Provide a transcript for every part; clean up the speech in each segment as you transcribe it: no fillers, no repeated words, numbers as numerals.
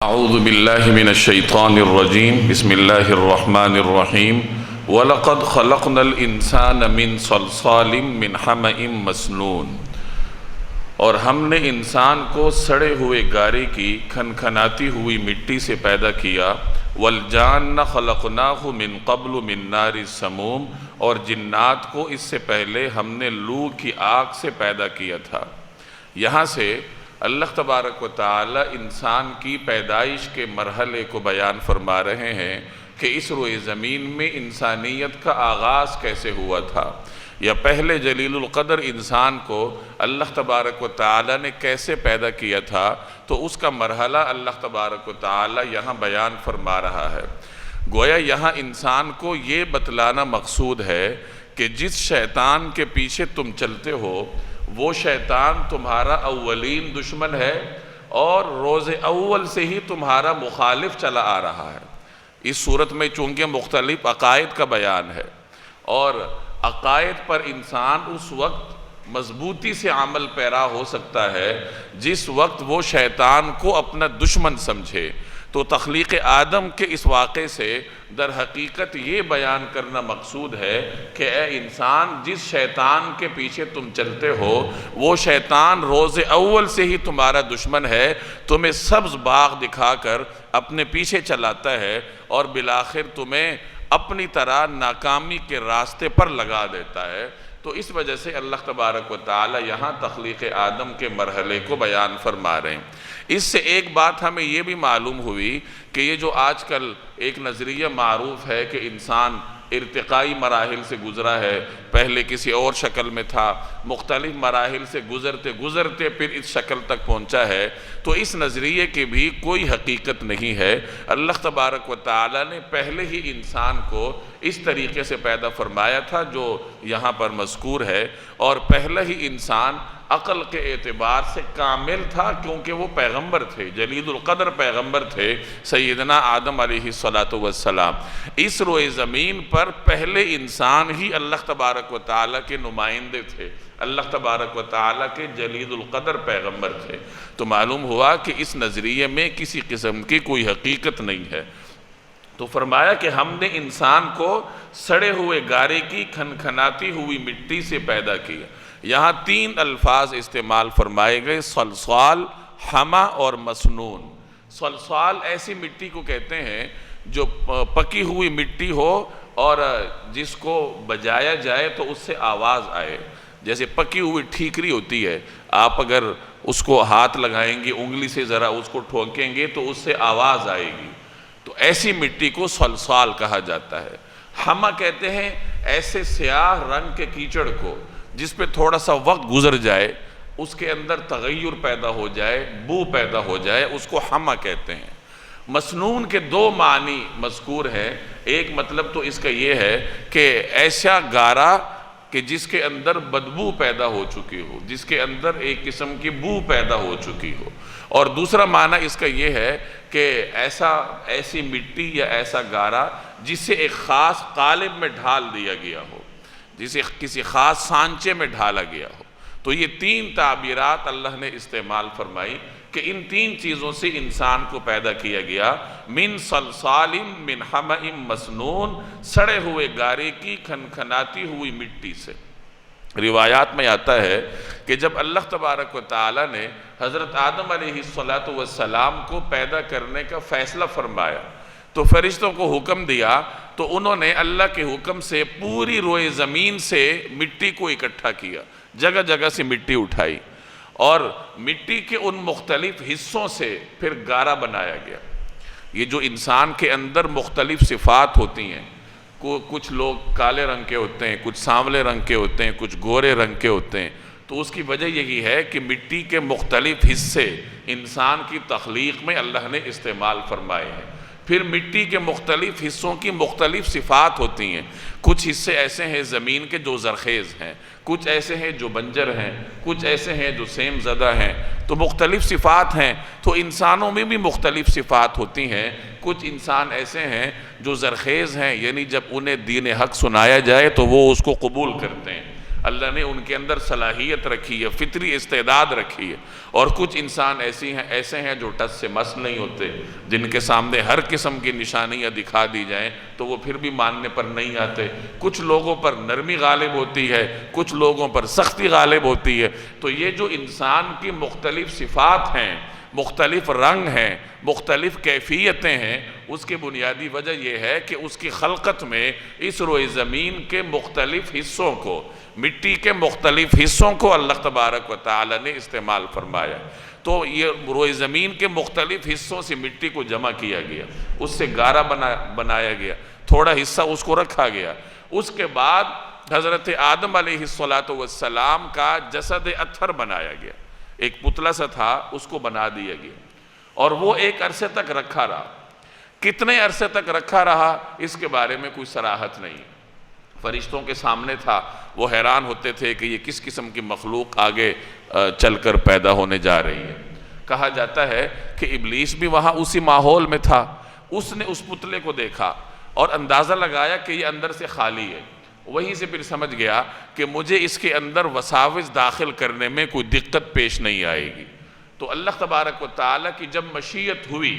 اعوذ باللہ من الشیطان الرجیم بسم اللہ الرحمن الرحیم وَلَقَدْ خَلَقْنَا الْإِنسَانَ مِنْ صَلْصَالٍ مِنْ حَمَإٍ مَسْنُونٍ، اور ہم نے انسان کو سڑے ہوئے گارے کی کھنکھناتی ہوئی مٹی سے پیدا کیا۔ وَالْجَانَّ خَلَقْنَاهُ مِنْ قَبْلُ مِنْ نَارِ السَّمُومِ، اور جنات کو اس سے پہلے ہم نے لو کی آگ سے پیدا کیا تھا۔ یہاں سے اللہ تبارک و تعالی انسان کی پیدائش کے مرحلے کو بیان فرما رہے ہیں کہ اس روئے زمین میں انسانیت کا آغاز کیسے ہوا تھا، یا پہلے جلیل القدر انسان کو اللہ تبارک و تعالی نے کیسے پیدا کیا تھا، تو اس کا مرحلہ اللہ تبارک و تعالی یہاں بیان فرما رہا ہے۔ گویا یہاں انسان کو یہ بتلانا مقصود ہے کہ جس شیطان کے پیچھے تم چلتے ہو وہ شیطان تمہارا اولین دشمن ہے، اور روز اول سے ہی تمہارا مخالف چلا آ رہا ہے۔ اس صورت میں چونکہ مختلف عقائد کا بیان ہے، اور عقائد پر انسان اس وقت مضبوطی سے عمل پیرا ہو سکتا ہے جس وقت وہ شیطان کو اپنا دشمن سمجھے۔ تو تخلیق آدم کے اس واقعے سے در حقیقت یہ بیان کرنا مقصود ہے کہ اے انسان، جس شیطان کے پیچھے تم چلتے ہو وہ شیطان روز اول سے ہی تمہارا دشمن ہے، تمہیں سبز باغ دکھا کر اپنے پیچھے چلاتا ہے اور بالآخر تمہیں اپنی طرح ناکامی کے راستے پر لگا دیتا ہے۔ تو اس وجہ سے اللہ تبارک و تعالی یہاں تخلیق آدم کے مرحلے کو بیان فرما رہے ہیں۔ اس سے ایک بات ہمیں یہ بھی معلوم ہوئی کہ یہ جو آج کل ایک نظریہ معروف ہے کہ انسان ارتقائی مراحل سے گزرا ہے، پہلے کسی اور شکل میں تھا، مختلف مراحل سے گزرتے گزرتے پھر اس شکل تک پہنچا ہے، تو اس نظریے کی بھی کوئی حقیقت نہیں ہے۔ اللہ تبارک و تعالی نے پہلے ہی انسان کو اس طریقے سے پیدا فرمایا تھا جو یہاں پر مذکور ہے، اور پہلا ہی انسان عقل کے اعتبار سے کامل تھا کیونکہ وہ پیغمبر تھے، جلیل القدر پیغمبر تھے سیدنا آدم علیہ السلام۔ اس روئے زمین پر پہلے انسان ہی اللہ تبارک و تعالیٰ کے نمائندے تھے، اللہ تبارک و تعالیٰ کے جلیل القدر پیغمبر تھے۔ تو معلوم ہوا کہ اس نظریے میں کسی قسم کی کوئی حقیقت نہیں ہے۔ تو فرمایا کہ ہم نے انسان کو سڑے ہوئے گارے کی کھنکھناتی ہوئی مٹی سے پیدا کیا۔ یہاں تین الفاظ استعمال فرمائے گئے، صلصال، حما اور مسنون۔ صلصال ایسی مٹی کو کہتے ہیں جو پکی ہوئی مٹی ہو اور جس کو بجایا جائے تو اس سے آواز آئے، جیسے پکی ہوئی ٹھیکری ہوتی ہے، آپ اگر اس کو ہاتھ لگائیں گے، انگلی سے ذرا اس کو ٹھوکیں گے تو اس سے آواز آئے گی، تو ایسی مٹی کو صلصال کہا جاتا ہے۔ حما کہتے ہیں ایسے سیاہ رنگ کے کیچڑ کو جس پہ تھوڑا سا وقت گزر جائے، اس کے اندر تغیر پیدا ہو جائے، بو پیدا ہو جائے، اس کو حما کہتے ہیں۔ مسنون کے دو معنی مذکور ہیں۔ ایک مطلب تو اس کا یہ ہے کہ ایسا گارا کہ جس کے اندر بدبو پیدا ہو چکی ہو، جس کے اندر ایک قسم کی بو پیدا ہو چکی ہو، اور دوسرا معنی اس کا یہ ہے کہ ایسی مٹی یا ایسا گارا جسے ایک خاص قالب میں ڈھال دیا گیا ہو، جسے کسی خاص سانچے میں ڈھالا گیا ہو۔ تو یہ تین تعبیرات اللہ نے استعمال فرمائی کہ ان تین چیزوں سے انسان کو پیدا کیا گیا۔ من صلصال من حمأ مسنون، سڑے ہوئے گارے کی کھنکھناتی ہوئی مٹی سے۔ روایات میں آتا ہے کہ جب اللہ تبارک و تعالی نے حضرت آدم علیہ السلام کو پیدا کرنے کا فیصلہ فرمایا تو فرشتوں کو حکم دیا، تو انہوں نے اللہ کے حکم سے پوری روئے زمین سے مٹی کو اکٹھا کیا، جگہ جگہ سے مٹی اٹھائی، اور مٹی کے ان مختلف حصوں سے پھر گارا بنایا گیا۔ یہ جو انسان کے اندر مختلف صفات ہوتی ہیں، کچھ لوگ کالے رنگ کے ہوتے ہیں، کچھ سانولے رنگ کے ہوتے ہیں، کچھ گورے رنگ کے ہوتے ہیں، تو اس کی وجہ یہی ہے کہ مٹی کے مختلف حصے انسان کی تخلیق میں اللہ نے استعمال فرمائے ہیں۔ پھر مٹی کے مختلف حصوں کی مختلف صفات ہوتی ہیں، کچھ حصے ایسے ہیں زمین کے جو زرخیز ہیں، کچھ ایسے ہیں جو بنجر ہیں، کچھ ایسے ہیں جو سیم زدہ ہیں، تو مختلف صفات ہیں۔ تو انسانوں میں بھی مختلف صفات ہوتی ہیں، کچھ انسان ایسے ہیں جو زرخیز ہیں، یعنی جب انہیں دین حق سنایا جائے تو وہ اس کو قبول کرتے ہیں، اللہ نے ان کے اندر صلاحیت رکھی ہے، فطری استعداد رکھی ہے، اور کچھ انسان ایسے ہیں جو ٹس سے مس نہیں ہوتے، جن کے سامنے ہر قسم کی نشانیاں دکھا دی جائیں تو وہ پھر بھی ماننے پر نہیں آتے۔ کچھ لوگوں پر نرمی غالب ہوتی ہے، کچھ لوگوں پر سختی غالب ہوتی ہے۔ تو یہ جو انسان کی مختلف صفات ہیں، مختلف رنگ ہیں، مختلف کیفیتیں ہیں، اس کی بنیادی وجہ یہ ہے کہ اس کی خلقت میں اس روئے زمین کے مختلف حصوں کو، مٹی کے مختلف حصوں کو اللہ تبارک و تعالی نے استعمال فرمایا۔ تو یہ روئے زمین کے مختلف حصوں سے مٹی کو جمع کیا گیا، اس سے گارا بنایا گیا، تھوڑا حصہ اس کو رکھا گیا۔ اس کے بعد حضرت آدم علیہ السلام کا جسد اطہر بنایا گیا، ایک پتلا سا تھا، اس کو بنا دیا گیا، اور وہ ایک عرصے تک رکھا رہا۔ کتنے عرصے تک رکھا رہا اس کے بارے میں کوئی صراحت نہیں۔ فرشتوں کے سامنے تھا، وہ حیران ہوتے تھے کہ یہ کس قسم کی مخلوق آگے چل کر پیدا ہونے جا رہی ہے۔ کہا جاتا ہے کہ ابلیس بھی وہاں اسی ماحول میں تھا، اس نے اس پتلے کو دیکھا اور اندازہ لگایا کہ یہ اندر سے خالی ہے۔ وہیں سے پھر سمجھ گیا کہ مجھے اس کے اندر وساوس داخل کرنے میں کوئی دقت پیش نہیں آئے گی۔ تو اللہ تبارک و تعالیٰ کی جب مشیت ہوئی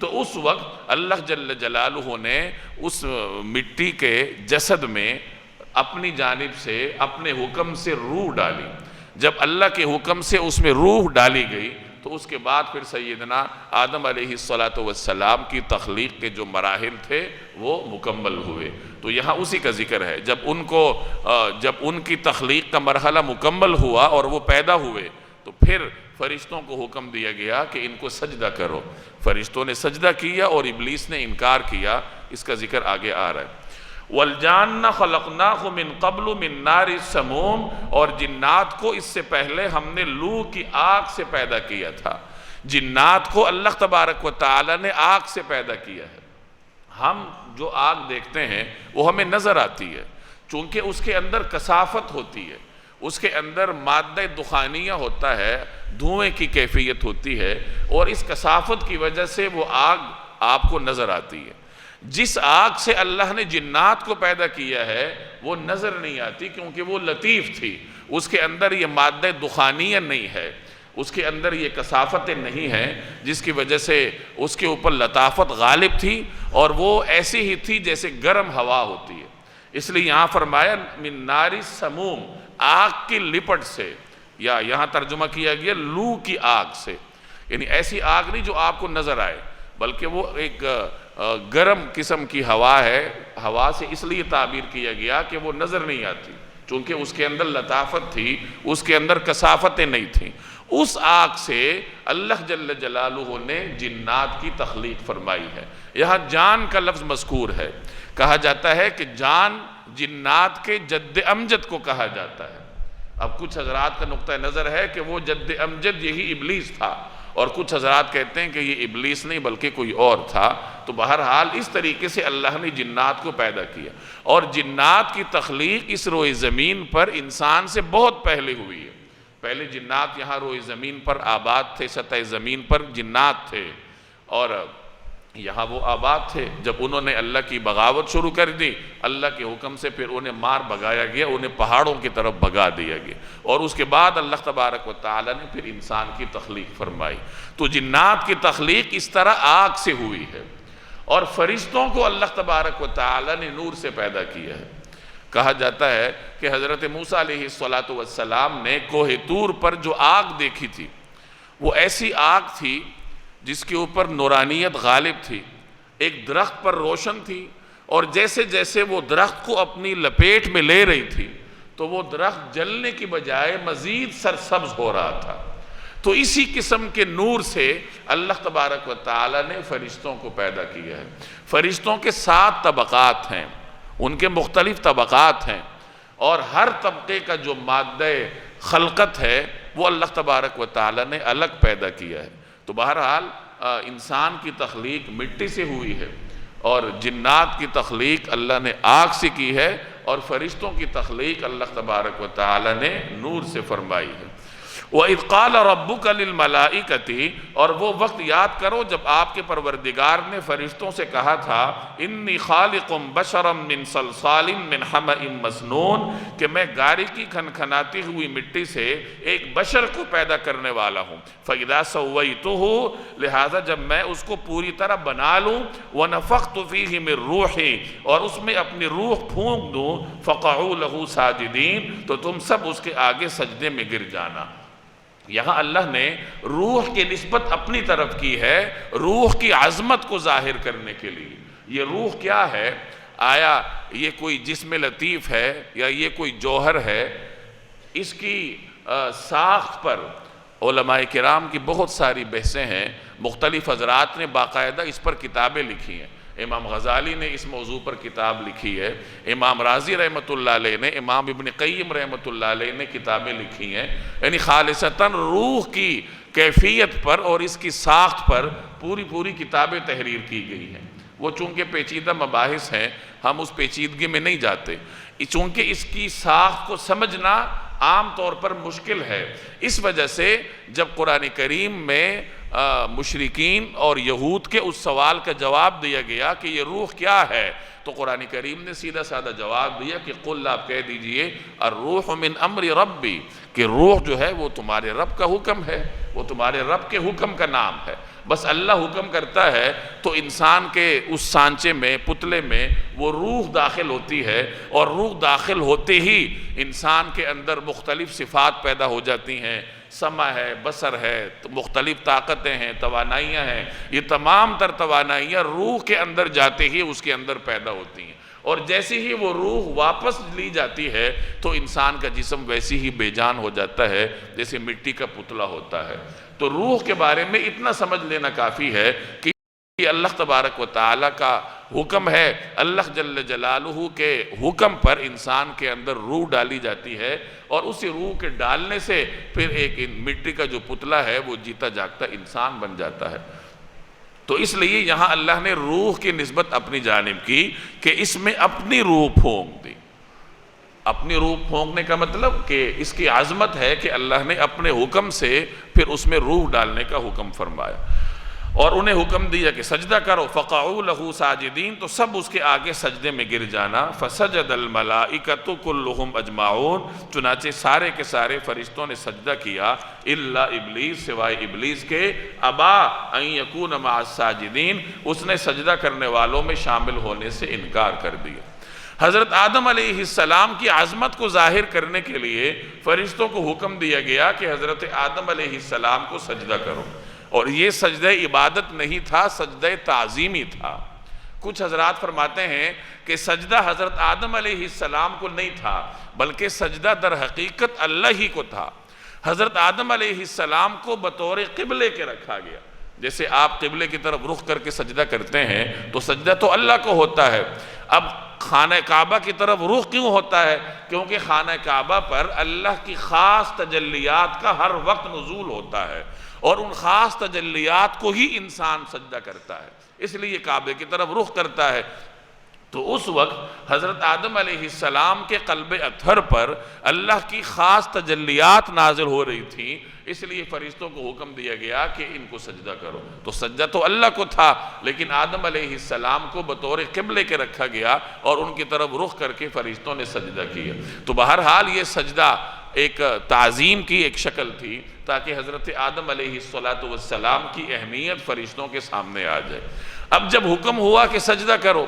تو اس وقت اللہ جل جلالہ نے اس مٹی کے جسد میں اپنی جانب سے اپنے حکم سے روح ڈالی۔ جب اللہ کے حکم سے اس میں روح ڈالی گئی تو اس کے بعد پھر سیدنا آدم علیہ السلام کی تخلیق کے جو مراحل تھے وہ مکمل ہوئے۔ تو یہاں اسی کا ذکر ہے، جب ان کی تخلیق کا مرحلہ مکمل ہوا اور وہ پیدا ہوئے تو پھر فرشتوں کو حکم دیا گیا کہ ان کو سجدہ کرو۔ فرشتوں نے سجدہ کیا اور ابلیس نے انکار کیا۔ اس کا ذکر آگے آ رہا ہے۔ وَالْجَانَّ خَلَقْنَاهُ مِن قَبْلُ مِن نَارِ السَّمُومِ، اور جنات کو اس سے پہلے ہم نے لو کی آگ سے پیدا کیا تھا۔ جنات کو اللہ تبارک و تعالی نے آگ سے پیدا کیا ہے۔ ہم جو آگ دیکھتے ہیں وہ ہمیں نظر آتی ہے، چونکہ اس کے اندر کثافت ہوتی ہے، اس کے اندر مادہ دخانیہ ہوتا ہے، دھوئیں کی کیفیت ہوتی ہے، اور اس کثافت کی وجہ سے وہ آگ آپ کو نظر آتی ہے۔ جس آگ سے اللہ نے جنات کو پیدا کیا ہے وہ نظر نہیں آتی، کیونکہ وہ لطیف تھی، اس کے اندر یہ مادہ دخانیہ نہیں ہے، اس کے اندر یہ کثافتیں نہیں ہیں، جس کی وجہ سے اس کے اوپر لطافت غالب تھی، اور وہ ایسی ہی تھی جیسے گرم ہوا ہوتی ہے۔ اس لیے یہاں فرمایا من نار السموم، آگ کی لپٹ سے، یا یہاں ترجمہ کیا گیا لو کی آگ سے، یعنی ایسی آگ نہیں جو آپ کو نظر آئے، بلکہ وہ ایک گرم قسم کی ہوا ہے۔ ہوا سے اس لیے تعبیر کیا گیا کہ وہ نظر نہیں آتی، چونکہ اس کے اندر لطافت تھی، اس کے اندر کثافتیں نہیں تھیں۔ اس آگ سے اللہ جل جلالہ نے جنات کی تخلیق فرمائی ہے۔ یہاں جان کا لفظ مذکور ہے، کہا جاتا ہے کہ جان جنات کے جد امجد کو کہا جاتا ہے۔ اب کچھ حضرات کا نقطہ نظر ہے کہ وہ جد امجد یہی ابلیس تھا، اور کچھ حضرات کہتے ہیں کہ یہ ابلیس نہیں بلکہ کوئی اور تھا۔ تو بہرحال اس طریقے سے اللہ نے جنات کو پیدا کیا، اور جنات کی تخلیق اس روئے زمین پر انسان سے بہت پہلے ہوئی ہے۔ پہلے جنات یہاں روئے زمین پر آباد تھے، سطح زمین پر جنات تھے، اور یہاں وہ آباد تھے۔ جب انہوں نے اللہ کی بغاوت شروع کر دی، اللہ کے حکم سے پھر انہیں مار بھگایا گیا، انہیں پہاڑوں کی طرف بھگا دیا گیا، اور اس کے بعد اللہ تبارک و تعالی نے پھر انسان کی تخلیق فرمائی۔ تو جنات کی تخلیق اس طرح آگ سے ہوئی ہے، اور فرشتوں کو اللہ تبارک و تعالی نے نور سے پیدا کیا ہے۔ کہا جاتا ہے کہ حضرت موسیٰ علیہ السلام نے کوہ طور پر جو آگ دیکھی تھی وہ ایسی آگ تھی جس کے اوپر نورانیت غالب تھی، ایک درخت پر روشن تھی، اور جیسے جیسے وہ درخت کو اپنی لپیٹ میں لے رہی تھی تو وہ درخت جلنے کی بجائے مزید سرسبز ہو رہا تھا۔ تو اسی قسم کے نور سے اللہ تبارک و تعالی نے فرشتوں کو پیدا کیا ہے۔ فرشتوں کے 7 طبقات ہیں، ان کے مختلف طبقات ہیں، اور ہر طبقے کا جو مادہ خلقت ہے وہ اللہ تبارک و تعالی نے الگ پیدا کیا ہے۔ تو بہرحال انسان کی تخلیق مٹی سے ہوئی ہے، اور جنات کی تخلیق اللہ نے آگ سے کی ہے، اور فرشتوں کی تخلیق اللہ تبارک و تعالی نے نور سے فرمائی ہے۔ وَإِذْ قَالَ رَبُّكَ لِلْمَلَائِكَةِ، اور وہ وقت یاد کرو جب آپ کے پروردگار نے فرشتوں سے کہا تھا اِنِّي خَالِقٌ بَشَرًا مِّن صَلْصَالٍ مِّن حَمَإٍ مَسْنُونٍ، کہ میں گاری کی کھنکھناتی ہوئی مٹی سے ایک بشر کو پیدا کرنے والا ہوں، فَإِذَا سَوَّيْتُهُ، لہذا جب میں اس کو پوری طرح بنا لوں، وَنَفَخْتُ فِيهِ مِن رُوحِي، اور اس میں اپنی روح پھونک دوں، فَقَعُوا لَهُ سَاجِدِينَ، تو تم سب اس کے آگے سجدے میں گر جانا۔ یہاں اللہ نے روح کی نسبت اپنی طرف کی ہے، روح کی عظمت کو ظاہر کرنے کے لیے۔ یہ روح کیا ہے؟ آیا یہ کوئی جسم لطیف ہے یا یہ کوئی جوہر ہے؟ اس کی ساخت پر علماء کرام کی بہت ساری بحثیں ہیں، مختلف حضرات نے باقاعدہ اس پر کتابیں لکھی ہیں۔ امام غزالی نے اس موضوع پر کتاب لکھی ہے، امام رازی رحمۃ اللہ علیہ نے، امام ابن قیم رحمۃ اللہ علیہ نے کتابیں لکھی ہیں، یعنی خالصتاً روح کی کیفیت پر اور اس کی ساخت پر پوری کتابیں تحریر کی گئی ہیں۔ وہ چونکہ پیچیدہ مباحث ہیں، ہم اس پیچیدگی میں نہیں جاتے، چونکہ اس کی ساخت کو سمجھنا عام طور پر مشکل ہے۔ اس وجہ سے جب قرآن کریم میں مشرکین اور یہود کے اس سوال کا جواب دیا گیا کہ یہ روح کیا ہے، تو قرآن کریم نے سیدھا سادہ جواب دیا کہ قل، آپ کہہ دیجئے الروح من امر ربی، کہ روح جو ہے وہ تمہارے رب کا حکم ہے، وہ تمہارے رب کے حکم کا نام ہے۔ بس اللہ حکم کرتا ہے تو انسان کے اس سانچے میں، پتلے میں وہ روح داخل ہوتی ہے، اور روح داخل ہوتے ہی انسان کے اندر مختلف صفات پیدا ہو جاتی ہیں، سمع ہے، بصر ہے، مختلف طاقتیں ہیں، توانائیاں ہیں۔ یہ تمام تر توانائیاں روح کے اندر جاتے ہی اس کے اندر پیدا ہوتی ہیں، اور جیسے ہی وہ روح واپس لی جاتی ہے تو انسان کا جسم ویسی ہی بے جان ہو جاتا ہے جیسے مٹی کا پتلا ہوتا ہے۔ تو روح کے بارے میں اتنا سمجھ لینا کافی ہے کہ یہ اللہ تبارک و تعالیٰ کا حکم ہے، اللہ جل جلالہ کے حکم پر انسان کے اندر روح ڈالی جاتی ہے، اور اسی روح کے ڈالنے سے پھر ایک مٹی کا جو پتلا ہے وہ جیتا جاگتا انسان بن جاتا ہے۔ تو اس لیے یہاں اللہ نے روح کی نسبت اپنی جانب کی کہ اس میں اپنی روح پھونک دی۔ اپنی روح پھونکنے کا مطلب کہ اس کی عظمت ہے کہ اللہ نے اپنے حکم سے پھر اس میں روح ڈالنے کا حکم فرمایا، اور انہیں حکم دیا کہ سجدہ کرو، فقعوا لہ ساجدین، تو سب اس کے آگے سجدے میں گر جانا۔ فسجد الملائکۃ کلہم اجمعون، چنانچہ سارے کے سارے فرشتوں نے سجدہ کیا، الا ابلیس، سوائے ابلیس کے، ابا ان یکون مع الساجدین، اس نے سجدہ کرنے والوں میں شامل ہونے سے انکار کر دیا۔ حضرت آدم علیہ السلام کی عظمت کو ظاہر کرنے کے لیے فرشتوں کو حکم دیا گیا کہ حضرت آدم علیہ السلام کو سجدہ کرو، اور یہ سجدہ عبادت نہیں تھا، سجدہ تعظیمی تھا۔ کچھ حضرات فرماتے ہیں کہ سجدہ حضرت آدم علیہ السلام کو نہیں تھا، بلکہ سجدہ در حقیقت اللہ ہی کو تھا۔ حضرت آدم علیہ السلام کو بطور قبلے کے رکھا گیا، جیسے آپ قبلے کی طرف رخ کر کے سجدہ کرتے ہیں تو سجدہ تو اللہ کو ہوتا ہے۔ اب خانہ کعبہ کی طرف رخ کیوں ہوتا ہے؟ کیونکہ خانہ کعبہ پر اللہ کی خاص تجلیات کا ہر وقت نزول ہوتا ہے، اور ان خاص تجلیات کو ہی انسان سجدہ کرتا ہے، اس لیے کعبے کی طرف رخ کرتا ہے۔ تو اس وقت حضرت آدم علیہ السلام کے قلب اطہر پر اللہ کی خاص تجلیات نازل ہو رہی تھیں، اس لیے فرشتوں کو حکم دیا گیا کہ ان کو سجدہ کرو۔ تو سجدہ تو اللہ کو تھا، لیکن آدم علیہ السلام کو بطور قبلے کے رکھا گیا، اور ان کی طرف رخ کر کے فرشتوں نے سجدہ کیا۔ تو بہرحال یہ سجدہ ایک تعظیم کی ایک شکل تھی، تاکہ حضرت آدم علیہ السلام کی اہمیت فرشتوں کے سامنے آ جائے۔ اب جب حکم ہوا کہ سجدہ کرو،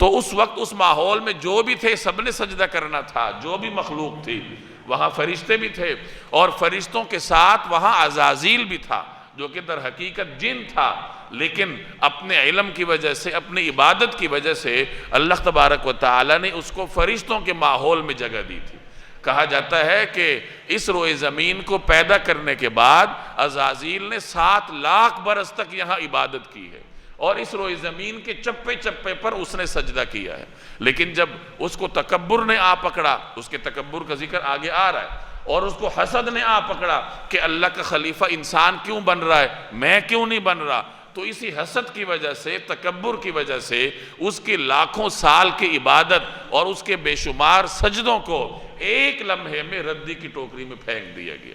تو اس وقت اس ماحول میں جو بھی تھے سب نے سجدہ کرنا تھا، جو بھی مخلوق تھی، وہاں فرشتے بھی تھے، اور فرشتوں کے ساتھ وہاں عزازیل بھی تھا، جو کہ در حقیقت جن تھا، لیکن اپنے علم کی وجہ سے، اپنی عبادت کی وجہ سے اللہ تبارک و تعالی نے اس کو فرشتوں کے ماحول میں جگہ دی تھی۔ کہا جاتا ہے کہ اس روئے زمین کو پیدا کرنے کے بعد عزازیل نے 7 لاکھ برس تک یہاں عبادت کی ہے، اور اس روئے زمین کے چپے چپے پر اس نے سجدہ کیا ہے۔ لیکن جب اس کو تکبر نے آ پکڑا، اس کے تکبر کا ذکر آگے آ رہا ہے، اور اس کو حسد نے آ پکڑا کہ اللہ کا خلیفہ انسان کیوں بن رہا ہے، میں کیوں نہیں بن رہا، تو اسی حسد کی وجہ سے، تکبر کی وجہ سے اس کی لاکھوں سال کی عبادت اور اس کے بے شمار سجدوں کو ایک لمحے میں ردی کی ٹوکری میں پھینک دیا گیا۔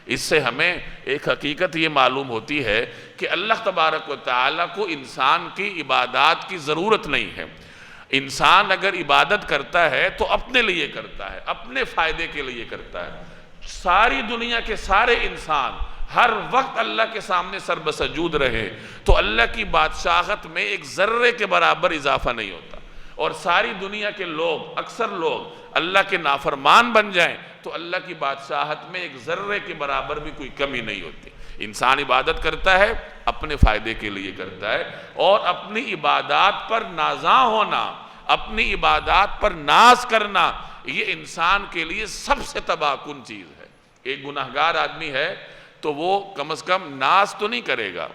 اس سے ہمیں ایک حقیقت یہ معلوم ہوتی ہے کہ اللہ تبارک و تعالیٰ کو انسان کی عبادات کی ضرورت نہیں ہے۔ انسان اگر عبادت کرتا ہے تو اپنے لیے کرتا ہے، اپنے فائدے کے لیے کرتا ہے۔ ساری دنیا کے سارے انسان ہر وقت اللہ کے سامنے سر بسجود رہے تو اللہ کی بادشاہت میں ایک ذرے کے برابر اضافہ نہیں ہوتا، اور ساری دنیا کے لوگ، اکثر لوگ اللہ کے نافرمان بن جائیں تو اللہ کی بادشاہت میں ایک ذرے کے برابر بھی کوئی کمی نہیں ہوتی۔ انسان عبادت کرتا ہے اپنے فائدے کے لیے کرتا ہے، اور اپنی عبادات پر نازاں ہونا، اپنی عبادات پر ناز کرنا، یہ انسان کے لیے سب سے تباہ کن چیز ہے۔ ایک گناہگار آدمی ہے تو وہ کم از کم ناز تو نہیں کرے گا،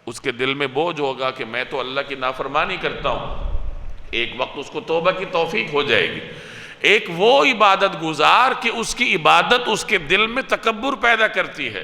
اس کے دل میں بوجھ ہوگا کہ میں تو اللہ کی نافرمانی کرتا ہوں۔ ایک وقت اس کو توبہ کی توفیق ہو جائے گی۔ ایک وہ عبادت گزار کہ اس کی عبادت اس کے دل میں تکبر پیدا کرتی ہے،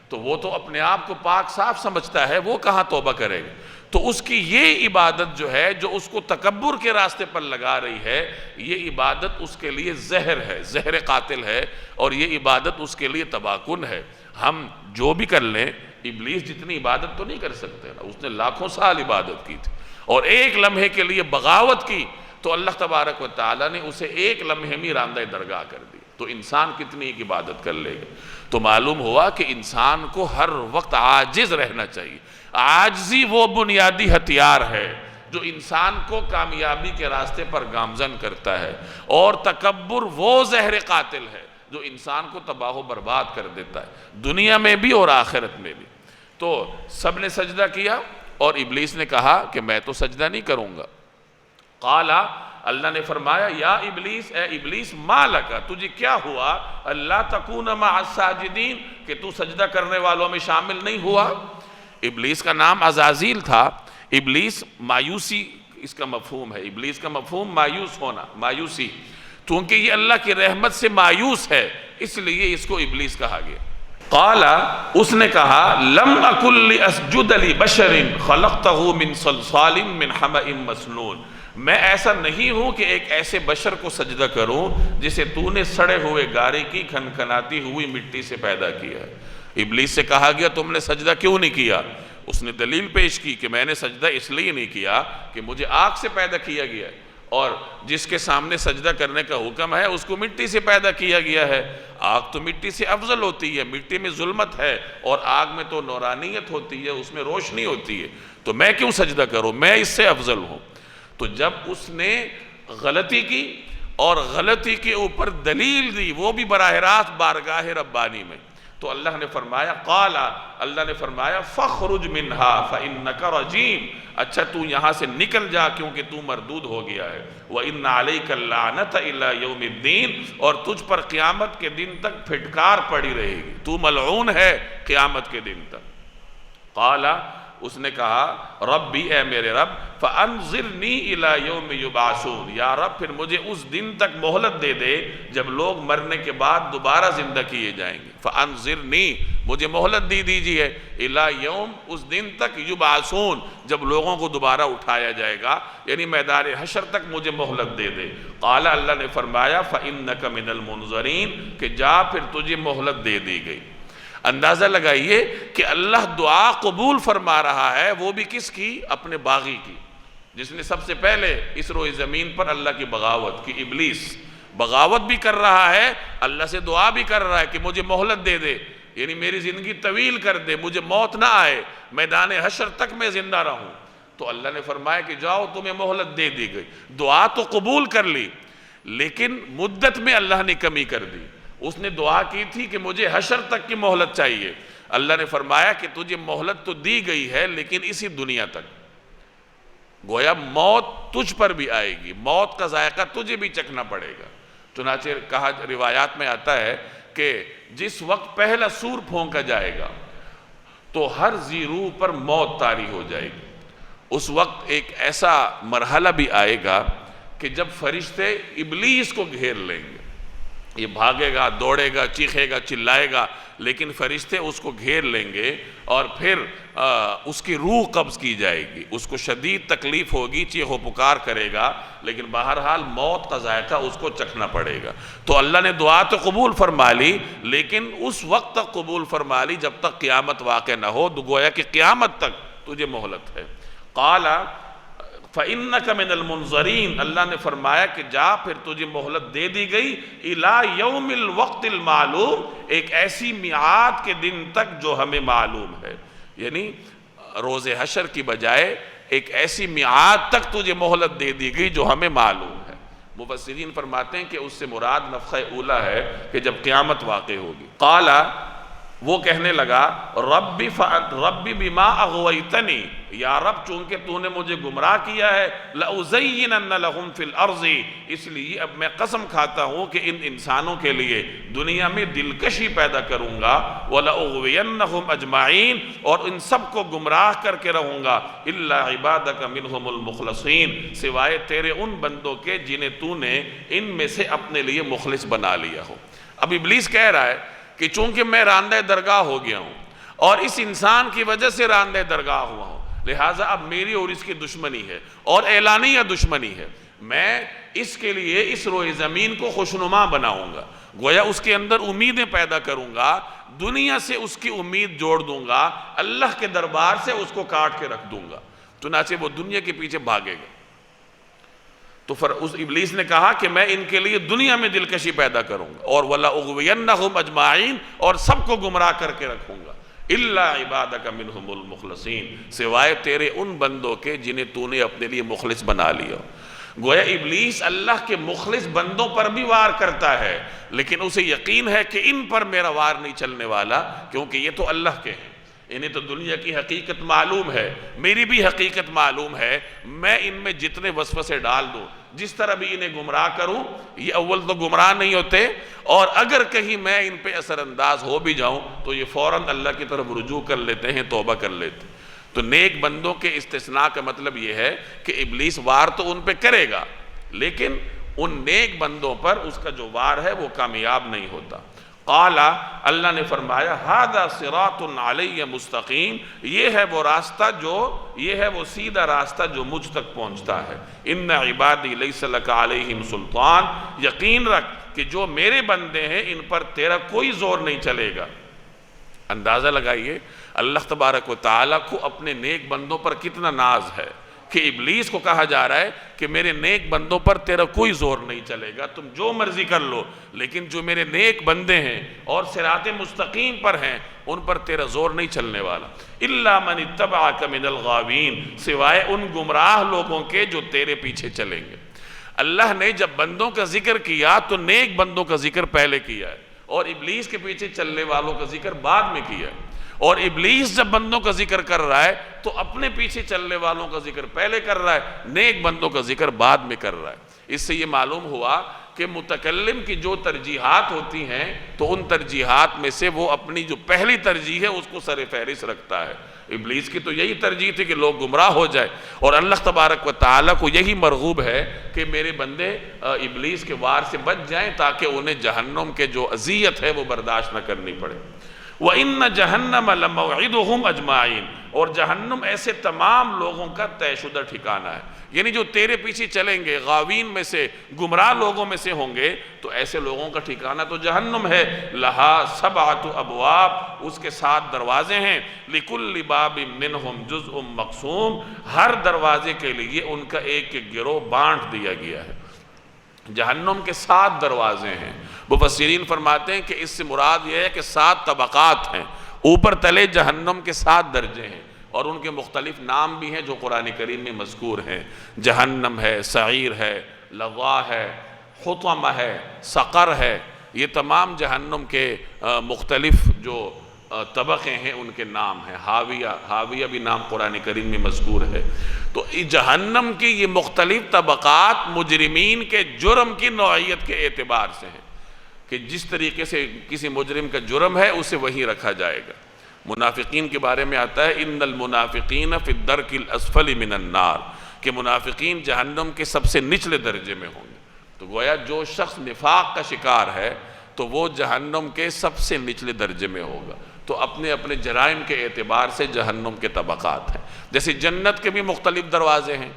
تو وہ تو اپنے آپ کو پاک صاف سمجھتا ہے، وہ کہاں توبہ کرے گا؟ تو اس کی یہ عبادت جو ہے، جو اس کو تکبر کے راستے پر لگا رہی ہے، یہ عبادت اس کے لیے زہر ہے، زہر قاتل ہے، اور یہ عبادت اس کے لیے تباہ کن ہے۔ ہم جو بھی کر لیں، ابلیس جتنی عبادت تو نہیں کر سکتے نا، اس نے لاکھوں سال عبادت کی تھی، اور ایک لمحے کے لیے بغاوت کی تو اللہ تبارک و تعالیٰ نے اسے ایک لمحے میں راندہ درگاہ کر دی۔ تو انسان کتنی ایک عبادت کر لے گا؟ تو معلوم ہوا کہ انسان کو ہر وقت عاجز رہنا چاہیے۔ عاجزی وہ بنیادی ہتھیار ہے جو انسان کو کامیابی کے راستے پر گامزن کرتا ہے، اور تکبر وہ زہر قاتل ہے جو انسان کو تباہ و برباد کر دیتا ہے، دنیا میں بھی اور آخرت میں بھی۔ تو سب نے سجدہ کیا، اور ابلیس نے کہا کہ میں تو سجدہ نہیں کروں گا۔ قالا، اللہ نے فرمایا، یا ابلیس، اے ابلیس، ما لکا، تجھے کیا ہوا، اللہ تکون مع الساجدین، کہ تو سجدہ کرنے والوں میں شامل نہیں ہوا؟ ابلیس کا نام عزازیل تھا۔ ابلیس مایوسی اس کا مفہوم ہے، ابلیس کا مفہوم مایوس ہونا، مایوسی، چونکہ یہ اللہ کی رحمت سے مایوس ہے اس لیے اس کو ابلیس کہا گیا۔ قال، اس نے کہا، لم اکن لاسجد لبشر خلقته من صلصال من حمأ مسنون، میں ایسا نہیں ہوں کہ ایک ایسے بشر کو سجدہ کروں جسے تو نے سڑے ہوئے گارے کی کھنکھناتی ہوئی مٹی سے پیدا کیا ہے۔ ابلیس سے کہا گیا تم نے سجدہ کیوں نہیں کیا؟ اس نے دلیل پیش کی کہ میں نے سجدہ اس لیے نہیں کیا کہ مجھے آگ سے پیدا کیا گیا ہے، اور جس کے سامنے سجدہ کرنے کا حکم ہے اس کو مٹی سے پیدا کیا گیا ہے۔ آگ تو مٹی سے افضل ہوتی ہے، مٹی میں ظلمت ہے، اور آگ میں تو نورانیت ہوتی ہے، اس میں روشنی ہوتی ہے، تو میں کیوں سجدہ کروں، میں اس سے افضل ہوں۔ تو جب اس نے غلطی کی اور غلطی کے اوپر دلیل دی، وہ بھی براہ راست بارگاہ ربانی میں، تو اللہ نے فرمایا، قال، اللہ نے فرمایا، فخرج منہا فإنک رجیم، اچھا تو یہاں سے نکل جا کیونکہ تو مردود ہو گیا ہے، وإن علیک اللعنۃ الی یوم الدین، اور تجھ پر قیامت کے دن تک پھٹکار پڑی رہے گی، تو ملعون ہے قیامت کے دن تک۔ قال، اس نے کہا، ربی، اے میرے رب، فانظرنی الی یوم یبعثون، یا رب پھر مجھے اس دن تک مہلت دے دے جب لوگ مرنے کے بعد دوبارہ زندہ کیے جائیں گے۔ فانظرنی، مجھے مہلت دی دیجئے، الی یوم، اس دن تک، یبعثون، جب لوگوں کو دوبارہ اٹھایا جائے گا، یعنی میدان حشر تک مجھے مہلت دے دے۔ قال، اللہ نے فرمایا، فإنک من المنظرین، کہ جا پھر تجھے مہلت دے دی گئی۔ اندازہ لگائیے کہ اللہ دعا قبول فرما رہا ہے، وہ بھی کس کی؟ اپنے باغی کی، جس نے سب سے پہلے اس روئے زمین پر اللہ کی بغاوت کی۔ ابلیس بغاوت بھی کر رہا ہے، اللہ سے دعا بھی کر رہا ہے کہ مجھے مہلت دے دے، یعنی میری زندگی طویل کر دے، مجھے موت نہ آئے، میدان حشر تک میں زندہ رہوں۔ تو اللہ نے فرمایا کہ جاؤ، تمہیں مہلت دے دی گئی۔ دعا تو قبول کر لی، لیکن مدت میں اللہ نے کمی کر دی۔ اس نے دعا کی تھی کہ مجھے حشر تک کی مہلت چاہیے، اللہ نے فرمایا کہ تجھے مہلت تو دی گئی ہے لیکن اسی دنیا تک، گویا موت تجھ پر بھی آئے گی، موت کا ذائقہ تجھے بھی چکھنا پڑے گا۔ چنانچہ کہا، روایات میں آتا ہے کہ جس وقت پہلا سور پھونکا جائے گا تو ہر ذی روح پر موت طاری ہو جائے گی۔ اس وقت ایک ایسا مرحلہ بھی آئے گا کہ جب فرشتے ابلیس کو گھیر لیں گے، یہ بھاگے گا، دوڑے گا، چیخے گا، چلائے گا، لیکن فرشتے اس کو گھیر لیں گے اور پھر اس کی روح قبض کی جائے گی، اس کو شدید تکلیف ہوگی، چیخ و پکار کرے گا، لیکن بہرحال موت کا ذائقہ اس کو چکھنا پڑے گا۔ تو اللہ نے دعا تو قبول فرما لی، لیکن اس وقت تک قبول فرما لی جب تک قیامت واقع نہ ہو، گویا کہ قیامت تک تجھے مہلت ہے۔ قال فَإِنَّكَ مِنَ الْمُنظَرِينَ، اللہ نے فرمایا کہ جا، پھر تجھے مہلت دے دی گئی، إِلَىٰ يَوْمِ الْوَقْتِ الْمَعْلُومِ، ایک ایسی میعاد کے دن تک جو ہمیں معلوم ہے، یعنی روز حشر کی بجائے ایک ایسی میعاد تک تجھے مہلت دے دی گئی جو ہمیں معلوم ہے۔ مفسرین فرماتے ہیں کہ اس سے مراد نفخہ اولیٰ ہے کہ جب قیامت واقع ہوگی۔ قال، وہ کہنے لگا، ربی بما اغویتنی، یا رب چونکہ تو نے مجھے گمراہ کیا ہے، لأزینن لہم فی الارض، اس لیے اب میں قسم کھاتا ہوں کہ ان انسانوں کے لیے دنیا میں دلکشی پیدا کروں گا، وَلَأُغْوِيَنَّهُمْ أَجْمَعِينَ، اور ان سب کو گمراہ کر کے رہوں گا، إِلَّا عِبَادَكَ مِنْهُمُ الْمُخْلَصِينَ، سوائے تیرے ان بندوں کے جنہیں تو نے ان میں سے اپنے لیے مخلص بنا لیا ہو۔ اب ابلیس کہہ رہا ہے کہ چونکہ میں راندہ درگاہ ہو گیا ہوں اور اس انسان کی وجہ سے راندہ درگاہ ہوا ہوں، لہٰذا اب میری اور اس کی دشمنی ہے اور اعلانیہ دشمنی ہے، میں اس کے لیے اس روئے زمین کو خوشنما بناؤں گا، گویا اس کے اندر امیدیں پیدا کروں گا، دنیا سے اس کی امید جوڑ دوں گا، اللہ کے دربار سے اس کو کاٹ کے رکھ دوں گا، چنانچہ وہ دنیا کے پیچھے بھاگے گا۔ تو اس ابلیس نے کہا کہ میں ان کے لیے دنیا میں دلکشی پیدا کروں گا، اور وَلَأُغْوِيَنَّهُمْ أَجْمَعِينَ، اور سب کو گمراہ کر کے رکھوں گا، إِلَّا عِبَادَكَ مِنْهُمُ الْمُخْلَصِينَ، سوائے تیرے ان بندوں کے جنہیں تو نے اپنے لیے مخلص بنا لیا۔ گویا ابلیس اللہ کے مخلص بندوں پر بھی وار کرتا ہے، لیکن اسے یقین ہے کہ ان پر میرا وار نہیں چلنے والا، کیونکہ یہ تو اللہ کے ہیں، انہیں تو دنیا کی حقیقت معلوم ہے، میری بھی حقیقت معلوم ہے، میں ان میں جتنے وسوسے ڈال دوں، جس طرح بھی انہیں گمراہ کروں، یہ اول تو گمراہ نہیں ہوتے، اور اگر کہیں میں ان پہ اثر انداز ہو بھی جاؤں تو یہ فوراً اللہ کی طرف رجوع کر لیتے ہیں، توبہ کر لیتے ہیں۔ تو نیک بندوں کے استثناء کا مطلب یہ ہے کہ ابلیس وار تو ان پہ کرے گا، لیکن ان نیک بندوں پر اس کا جو وار ہے وہ کامیاب نہیں ہوتا۔ قال، اللہ نے فرمایا، ھذا صراط علی مستقیم، یہ ہے وہ راستہ یہ ہے وہ سیدھا راستہ جو مجھ تک پہنچتا ہے۔ ان عبادی لیس لک علیہم سلطان، یقین رکھ کہ جو میرے بندے ہیں ان پر تیرا کوئی زور نہیں چلے گا۔ اندازہ لگائیے اللہ تبارک و تعالیٰ کو اپنے نیک بندوں پر کتنا ناز ہے کہ ابلیس کو کہا جا رہا ہے کہ میرے نیک بندوں پر تیرا کوئی زور نہیں چلے گا، تم جو مرضی کر لو، لیکن جو میرے نیک بندے ہیں اور صراط مستقیم پر ہیں ان پر تیرا زور نہیں چلنے والا۔ الا من اتبعک من الغاوین، سوائے ان گمراہ لوگوں کے جو تیرے پیچھے چلیں گے۔ اللہ نے جب بندوں کا ذکر کیا تو نیک بندوں کا ذکر پہلے کیا ہے، اور ابلیس کے پیچھے چلنے والوں کا ذکر بعد میں کیا ہے۔ اور ابلیس جب بندوں کا ذکر کر رہا ہے تو اپنے پیچھے چلنے والوں کا ذکر پہلے کر رہا ہے، نیک بندوں کا ذکر بعد میں کر رہا ہے۔ اس سے یہ معلوم ہوا کہ متکلم کی جو ترجیحات ہوتی ہیں تو ان ترجیحات میں سے وہ اپنی جو پہلی ترجیح ہے اس کو سر فہرست رکھتا ہے۔ ابلیس کی تو یہی ترجیح تھی کہ لوگ گمراہ ہو جائے، اور اللہ تبارک و تعالیٰ کو یہی مرغوب ہے کہ میرے بندے ابلیس کے وار سے بچ جائیں تاکہ انہیں جہنم کے جو اذیت ہے وہ برداشت نہ کرنی پڑے۔ وَإِنَّ جَهَنَّمَ لَمَوْعِدُهُمْ أَجْمَعِينَ، اور جہنم ایسے تمام لوگوں کا طے شدہ ٹھکانہ ہے، یعنی جو تیرے پیچھے چلیں گے، غاوین میں سے، گمراہ لوگوں میں سے ہوں گے، تو ایسے لوگوں کا ٹھکانہ تو جہنم ہے۔ لَهَا سَبْعَةُ أَبْوَابٍ، اس کے 7 دروازے ہیں، لِكُلِّ بَابٍ مِّنْهُمْ جُزْءٌ مَقْسُومٌ، ہر دروازے کے لیے ان کا ایک ایک گروہ بانٹ دیا گیا ہے۔ جہنم کے 7 دروازے ہیں۔ مفسرین فرماتے ہیں کہ اس سے مراد یہ ہے کہ 7 طبقات ہیں، اوپر تلے جہنم کے 7 درجے ہیں، اور ان کے مختلف نام بھی ہیں جو قرآن کریم میں مذکور ہیں۔ جہنم ہے، سعیر ہے، لظا ہے، حطمہ ہے، سقر ہے، یہ تمام جہنم کے مختلف جو طبقے ہیں ان کے نام ہیں۔ حاویہ بھی نام قرآن کریم میں مذکور ہے۔ تو جہنم کی یہ مختلف طبقات مجرمین کے جرم کی نوعیت کے اعتبار سے ہیں، کہ جس طریقے سے کسی مجرم کا جرم ہے اسے وہیں رکھا جائے گا۔ منافقین کے بارے میں آتا ہے ان المنافقین فی الدرک الاسفل من النار، کہ منافقین جہنم کے سب سے نچلے درجے میں ہوں گے۔ تو گویا جو شخص نفاق کا شکار ہے تو وہ جہنم کے سب سے نچلے درجے میں ہوگا۔ تو اپنے اپنے جرائم کے اعتبار سے جہنم کے طبقات ہیں۔ جیسے جنت کے بھی مختلف دروازے ہیں،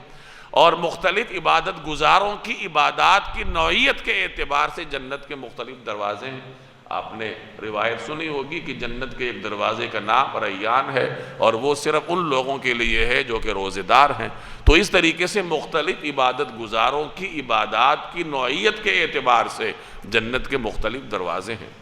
اور مختلف عبادت گزاروں کی عبادات کی نوعیت کے اعتبار سے جنت کے مختلف دروازے ہیں۔ آپ نے روایت سنی ہوگی کہ جنت کے ایک دروازے کا نام ریان ہے، اور وہ صرف ان لوگوں کے لیے ہے جو کہ روزے دار ہیں۔ تو اس طریقے سے مختلف عبادت گزاروں کی عبادات کی نوعیت کے اعتبار سے جنت کے مختلف دروازے ہیں۔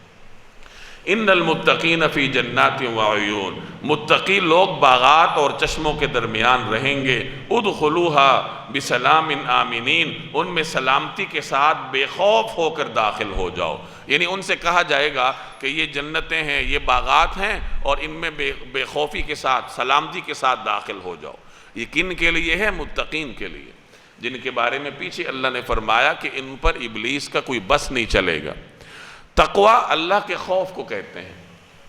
ان المتقین فی جنات وعیون، متقی لوگ باغات اور چشموں کے درمیان رہیں گے۔ ادخلوها بسلام آمنین، ان میں سلامتی کے ساتھ بے خوف ہو کر داخل ہو جاؤ۔ یعنی ان سے کہا جائے گا کہ یہ جنتیں ہیں، یہ باغات ہیں، اور ان میں بے خوفی کے ساتھ، سلامتی کے ساتھ داخل ہو جاؤ۔ یہ کن کے لیے ہے؟ متقین کے لیے، جن کے بارے میں پیچھے اللہ نے فرمایا کہ ان پر ابلیس کا کوئی بس نہیں چلے گا۔ تقویٰ اللہ کے خوف کو کہتے ہیں۔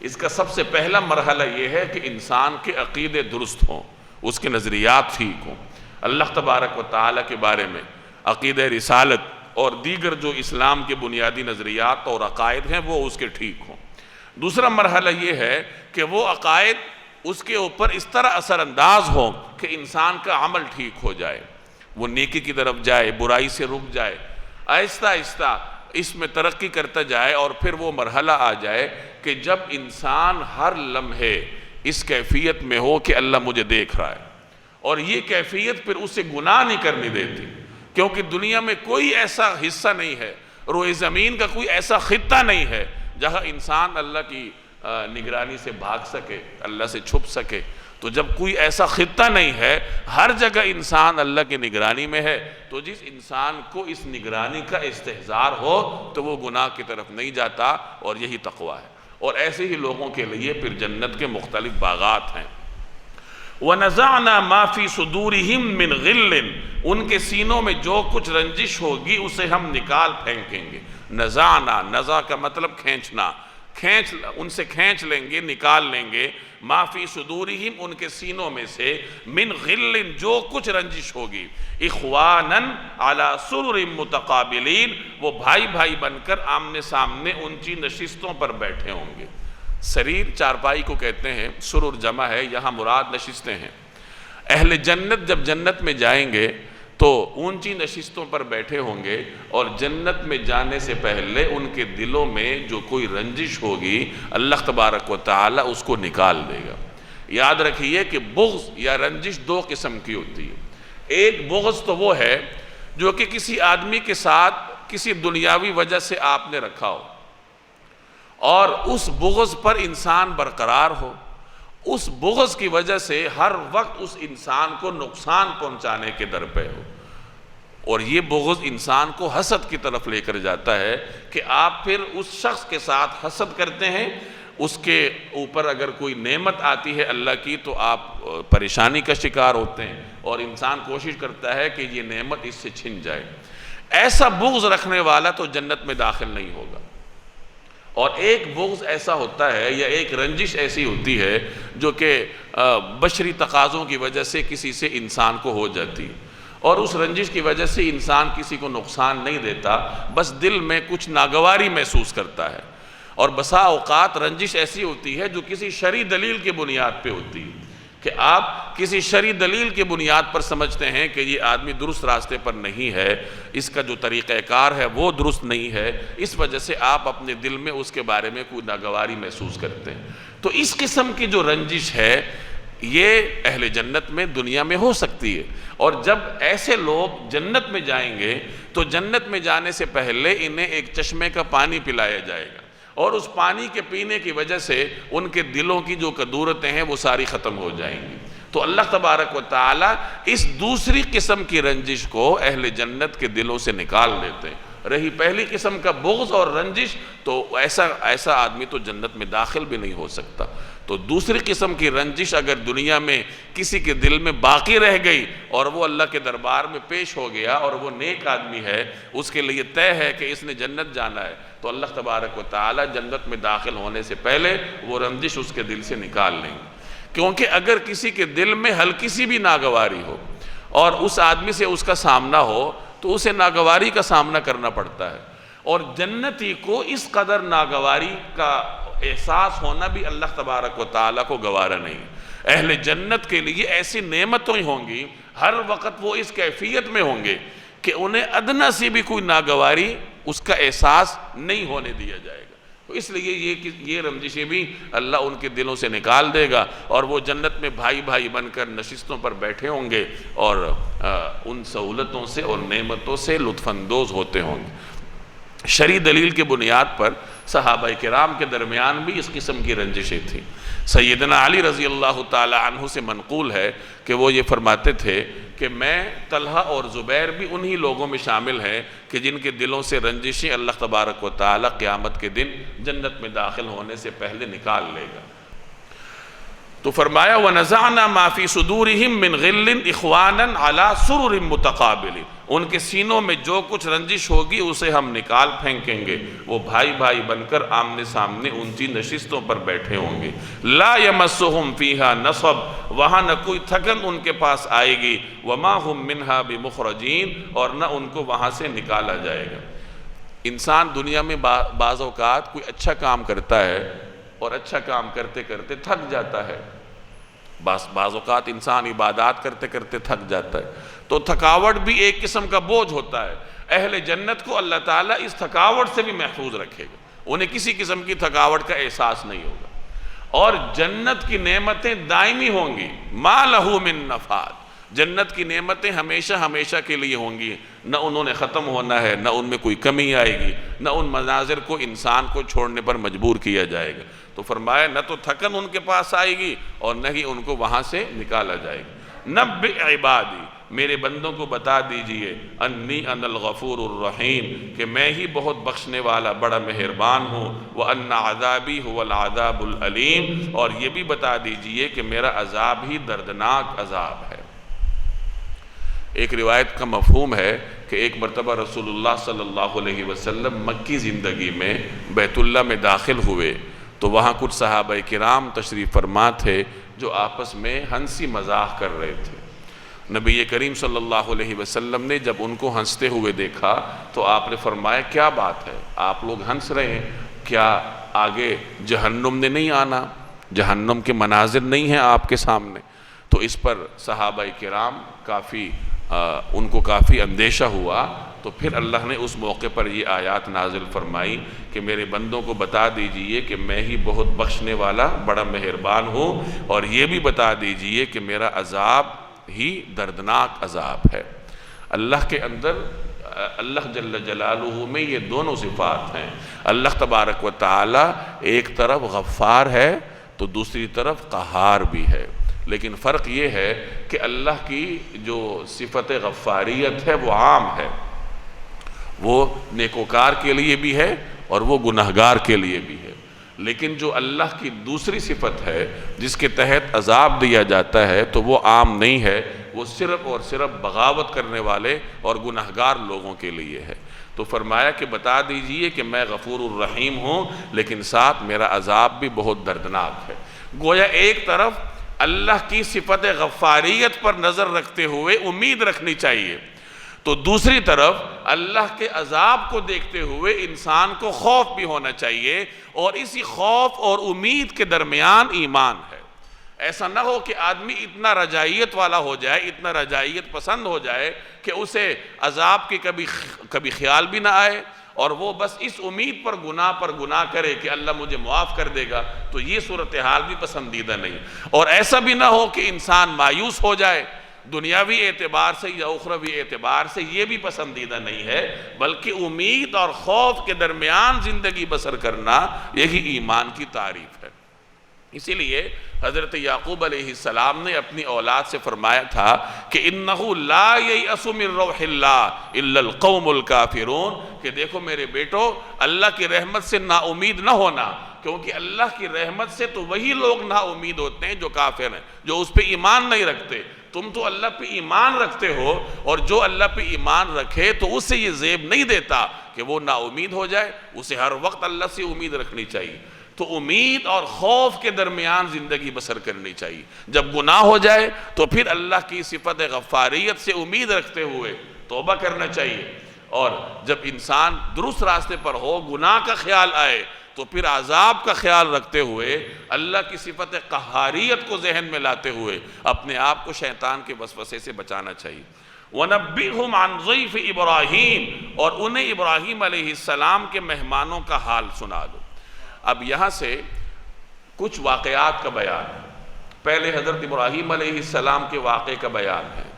اس کا سب سے پہلا مرحلہ یہ ہے کہ انسان کے عقیدے درست ہوں، اس کے نظریات ٹھیک ہوں، اللہ تبارک و تعالیٰ کے بارے میں عقیدہ رسالت اور دیگر جو اسلام کے بنیادی نظریات اور عقائد ہیں وہ اس کے ٹھیک ہوں۔ دوسرا مرحلہ یہ ہے کہ وہ عقائد اس کے اوپر اس طرح اثر انداز ہوں کہ انسان کا عمل ٹھیک ہو جائے، وہ نیکی کی طرف جائے، برائی سے رک جائے، آہستہ آہستہ اس میں ترقی کرتا جائے، اور پھر وہ مرحلہ آ جائے کہ جب انسان ہر لمحے اس کیفیت میں ہو کہ اللہ مجھے دیکھ رہا ہے، اور یہ کیفیت پھر اسے گناہ نہیں کرنے دیتی، کیونکہ دنیا میں کوئی ایسا حصہ نہیں ہے، روئے زمین کا کوئی ایسا خطہ نہیں ہے جہاں انسان اللہ کی نگرانی سے بھاگ سکے، اللہ سے چھپ سکے۔ تو جب کوئی ایسا خطہ نہیں ہے، ہر جگہ انسان اللہ کی نگرانی میں ہے، تو جس انسان کو اس نگرانی کا استحضار ہو تو وہ گناہ کی طرف نہیں جاتا، اور یہی تقویٰ ہے۔ اور ایسے ہی لوگوں کے لیے پھر جنت کے مختلف باغات ہیں۔ وَنَزَعْنَا مَا فِي صُدُورِهِم مِّن غِلٍّ، ان کے سینوں میں جو کچھ رنجش ہوگی اسے ہم نکال پھینکیں گے۔ نزعنا، نزع کا مطلب کھینچنا، ان سے کھینچ لیں گے، نکال لیں گے۔ ما فی صدورہم، ان کے سینوں میں سے، من غل، جو کچھ رنجش ہوگی، اخوانا علی سرر متقابلین، وہ بھائی بھائی بن کر آمنے سامنے اونچی نشستوں پر بیٹھے ہوں گے۔ سریر چارپائی کو کہتے ہیں، سرر جمع ہے، یہاں مراد نشستیں ہیں۔ اہل جنت جب جنت میں جائیں گے تو اونچی نشستوں پر بیٹھے ہوں گے، اور جنت میں جانے سے پہلے ان کے دلوں میں جو کوئی رنجش ہوگی اللہ تبارک و تعالی اس کو نکال دے گا۔ یاد رکھیے کہ بغض یا رنجش دو قسم کی ہوتی ہے۔ ایک بغض تو وہ ہے جو کہ کسی آدمی کے ساتھ کسی دنیاوی وجہ سے آپ نے رکھا ہو، اور اس بغض پر انسان برقرار ہو، اس بغض کی وجہ سے ہر وقت اس انسان کو نقصان پہنچانے کے در پہ ہو، اور یہ بغض انسان کو حسد کی طرف لے کر جاتا ہے کہ آپ پھر اس شخص کے ساتھ حسد کرتے ہیں، اس کے اوپر اگر کوئی نعمت آتی ہے اللہ کی تو آپ پریشانی کا شکار ہوتے ہیں، اور انسان کوشش کرتا ہے کہ یہ نعمت اس سے چھن جائے۔ ایسا بغض رکھنے والا تو جنت میں داخل نہیں ہوگا۔ اور ایک بغض ایسا ہوتا ہے یا ایک رنجش ایسی ہوتی ہے جو کہ بشری تقاضوں کی وجہ سے کسی سے انسان کو ہو جاتی ہے، اور اس رنجش کی وجہ سے انسان کسی کو نقصان نہیں دیتا، بس دل میں کچھ ناگواری محسوس کرتا ہے۔ اور بسا اوقات رنجش ایسی ہوتی ہے جو کسی شرعی دلیل کی بنیاد پہ ہوتی ہے، کہ آپ کسی شرعی دلیل کی بنیاد پر سمجھتے ہیں کہ یہ آدمی درست راستے پر نہیں ہے، اس کا جو طریقہ کار ہے وہ درست نہیں ہے، اس وجہ سے آپ اپنے دل میں اس کے بارے میں کوئی ناگواری محسوس کرتے ہیں۔ تو اس قسم کی جو رنجش ہے یہ اہل جنت میں دنیا میں ہو سکتی ہے، اور جب ایسے لوگ جنت میں جائیں گے تو جنت میں جانے سے پہلے انہیں ایک چشمے کا پانی پلایا جائے گا، اور اس پانی کے پینے کی وجہ سے ان کے دلوں کی جو کدورتیں ہیں وہ ساری ختم ہو جائیں گی۔ تو اللہ تبارک و تعالی اس دوسری قسم کی رنجش کو اہل جنت کے دلوں سے نکال دیتے ہیں۔ رہی پہلی قسم کا بغض اور رنجش، تو ایسا آدمی تو جنت میں داخل بھی نہیں ہو سکتا۔ تو دوسری قسم کی رنجش اگر دنیا میں کسی کے دل میں باقی رہ گئی اور وہ اللہ کے دربار میں پیش ہو گیا اور وہ نیک آدمی ہے، اس کے لیے طے ہے کہ اس نے جنت جانا ہے، تو اللہ تبارک و تعالی جنت میں داخل ہونے سے پہلے وہ رنجش اس کے دل سے نکال لیں گے۔ کیونکہ اگر کسی کے دل میں ہلکی سی بھی ناگواری ہو اور اس آدمی سے اس کا سامنا ہو تو اسے ناگواری کا سامنا کرنا پڑتا ہے، اور جنتی کو اس قدر ناگواری کا احساس ہونا بھی اللہ تبارک و تعالیٰ کو گوارا نہیں۔ اہل جنت کے لیے ایسی نعمتیں ہوں گی، ہر وقت وہ اس کیفیت میں ہوں گے کہ انہیں ادنا سی بھی کوئی ناگواری اس کا احساس نہیں ہونے دیا جائے گا۔ تو اس لیے یہ رنجشیں بھی اللہ ان کے دلوں سے نکال دے گا، اور وہ جنت میں بھائی بھائی بن کر نشستوں پر بیٹھے ہوں گے اور ان سہولتوں سے اور نعمتوں سے لطف اندوز ہوتے ہوں گے۔ شرعی دلیل کے بنیاد پر صحابہ کرام کے درمیان بھی اس قسم کی رنجشیں تھیں۔ سیدنا علی رضی اللہ تعالی عنہ سے منقول ہے کہ وہ یہ فرماتے تھے کہ میں، طلحہ اور زبیر بھی انہی لوگوں میں شامل ہیں کہ جن کے دلوں سے رنجشیں اللہ تبارک و تعالی قیامت کے دن جنت میں داخل ہونے سے پہلے نکال لے گا۔ تو فرمایا وَنَزَعْنَا مَا فِي صُدُورِهِم مِّن غِلٍّ إِخْوَانًا عَلَى سُرُرٍ مُتَقَابِلٍ، ان کے سینوں میں جو کچھ رنجش ہوگی اسے ہم نکال پھینکیں گے، وہ بھائی بھائی بن کر آمنے سامنے اونچی نشستوں پر بیٹھے ہوں گے۔ لَا يَمَسُّهُمْ فِيهَا نَصَبٌ، وہاں نہ کوئی تھکن ان کے پاس آئے گی، وَمَا هُمْ مِنْهَا بِمُخْرَجِينَ، اور نہ ان کو وہاں سے نکالا جائے گا۔ انسان دنیا میں بعض اوقات کوئی اچھا کام کرتا ہے اور اچھا کام کرتے کرتے تھک جاتا ہے، بعض اوقات انسان عبادات کرتے کرتے تھک جاتا ہے، تو تھکاوٹ بھی ایک قسم کا بوجھ ہوتا ہے۔ اہل جنت کو اللہ تعالیٰ اس تھکاوٹ سے بھی محفوظ رکھے گا، انہیں کسی قسم کی تھکاوٹ کا احساس نہیں ہوگا، اور جنت کی نعمتیں دائمی ہوں گی، ما لہو من نفاد، جنت کی نعمتیں ہمیشہ ہمیشہ کے لیے ہوں گی، نہ انہوں نے ختم ہونا ہے، نہ ان میں کوئی کمی آئے گی، نہ ان مناظر کو انسان کو چھوڑنے پر مجبور کیا جائے گا۔ تو فرمایا نہ تو تھکن ان کے پاس آئے گی اور نہ ہی ان کو وہاں سے نکالا جائے گا۔ نبئ عبادی، میرے بندوں کو بتا دیجئے، انی انا الغفور الرحیم، کہ میں ہی بہت بخشنے والا بڑا مہربان ہوں، وَأَنَّ عَذَابِي هُوَ الْعَذَابُ الْأَلِيمُ، اور یہ بھی بتا دیجئے کہ میرا عذاب ہی دردناک عذاب ہے۔ ایک روایت کا مفہوم ہے کہ ایک مرتبہ رسول اللہ صلی اللہ علیہ وسلم مکی زندگی میں بیت اللہ میں داخل ہوئے تو وہاں کچھ صحابہ کرام تشریف فرما تھے جو آپس میں ہنسی مزاح کر رہے تھے۔ نبی کریم صلی اللہ علیہ وسلم نے جب ان کو ہنستے ہوئے دیکھا تو آپ نے فرمایا کیا بات ہے، آپ لوگ ہنس رہے ہیں، کیا آگے جہنم نے نہیں آنا، جہنم کے مناظر نہیں ہیں آپ کے سامنے؟ تو اس پر صحابہ کرام ان کو کافی اندیشہ ہوا، تو پھر اللہ نے اس موقع پر یہ آیات نازل فرمائی کہ میرے بندوں کو بتا دیجئے کہ میں ہی بہت بخشنے والا بڑا مہربان ہوں، اور یہ بھی بتا دیجئے کہ میرا عذاب ہی دردناک عذاب ہے۔ اللہ کے اندر، اللہ جل جلالہ میں یہ دونوں صفات ہیں۔ اللہ تبارک و تعالی ایک طرف غفار ہے تو دوسری طرف قہار بھی ہے، لیکن فرق یہ ہے کہ اللہ کی جو صفت غفاریت ہے وہ عام ہے، وہ نیکوکار کے لیے بھی ہے اور وہ گناہگار کے لیے بھی ہے، لیکن جو اللہ کی دوسری صفت ہے جس کے تحت عذاب دیا جاتا ہے تو وہ عام نہیں ہے، وہ صرف اور صرف بغاوت کرنے والے اور گناہگار لوگوں کے لیے ہے۔ تو فرمایا کہ بتا دیجئے کہ میں غفور الرحیم ہوں، لیکن ساتھ میرا عذاب بھی بہت دردناک ہے۔ گویا ایک طرف اللہ کی صفت غفاریت پر نظر رکھتے ہوئے امید رکھنی چاہیے، تو دوسری طرف اللہ کے عذاب کو دیکھتے ہوئے انسان کو خوف بھی ہونا چاہیے، اور اسی خوف اور امید کے درمیان ایمان ہے۔ ایسا نہ ہو کہ آدمی اتنا رجائیت والا ہو جائے، اتنا رجائیت پسند ہو جائے کہ اسے عذاب کی کبھی خیال بھی نہ آئے، اور وہ بس اس امید پر گناہ کرے کہ اللہ مجھے معاف کر دے گا، تو یہ صورتحال بھی پسندیدہ نہیں۔ اور ایسا بھی نہ ہو کہ انسان مایوس ہو جائے، دنیاوی اعتبار سے یا اخروی اعتبار سے یہ بھی پسندیدہ نہیں ہے، بلکہ امید اور خوف کے درمیان زندگی بسر کرنا یہی ایمان کی تعریف ہے۔ اسی لیے حضرت یعقوب علیہ السلام نے اپنی اولاد سے فرمایا تھا کہ اِنَّهُ لَا يَيْأَسُ مِن رَوْحِ اللَّهِ إِلَّا الْقَوْمُ الْكَافِرُونَ، کہ دیکھو میرے بیٹو، اللہ کی رحمت سے نا امید نہ ہونا، کیونکہ اللہ کی رحمت سے تو وہی لوگ نا امید ہوتے ہیں جو کافر ہیں، جو اس پہ ایمان نہیں رکھتے۔ تم تو اللہ پہ ایمان رکھتے ہو، اور جو اللہ پہ ایمان رکھے تو اس سے یہ زیب نہیں دیتا کہ وہ نا امید ہو جائے، اسے ہر وقت اللہ سے امید رکھنی چاہیے۔ تو امید اور خوف کے درمیان زندگی بسر کرنی چاہیے۔ جب گناہ ہو جائے تو پھر اللہ کی صفت غفاریت سے امید رکھتے ہوئے توبہ کرنا چاہیے، اور جب انسان درست راستے پر ہو، گناہ کا خیال آئے تو پھر عذاب کا خیال رکھتے ہوئے، اللہ کی صفت قہاریت کو ذہن میں لاتے ہوئے اپنے آپ کو شیطان کے وسوسے سے بچانا چاہیے۔ وَنَبِّئْهُمْ عَنْ ضَيْفِ إِبْرَاهِيمَ، اور انہیں ابراہیم علیہ السلام کے مہمانوں کا حال سنا دو۔ اب یہاں سے کچھ واقعات کا بیان ہے۔ پہلے حضرت ابراہیم علیہ السلام کے واقعے کا بیان ہے،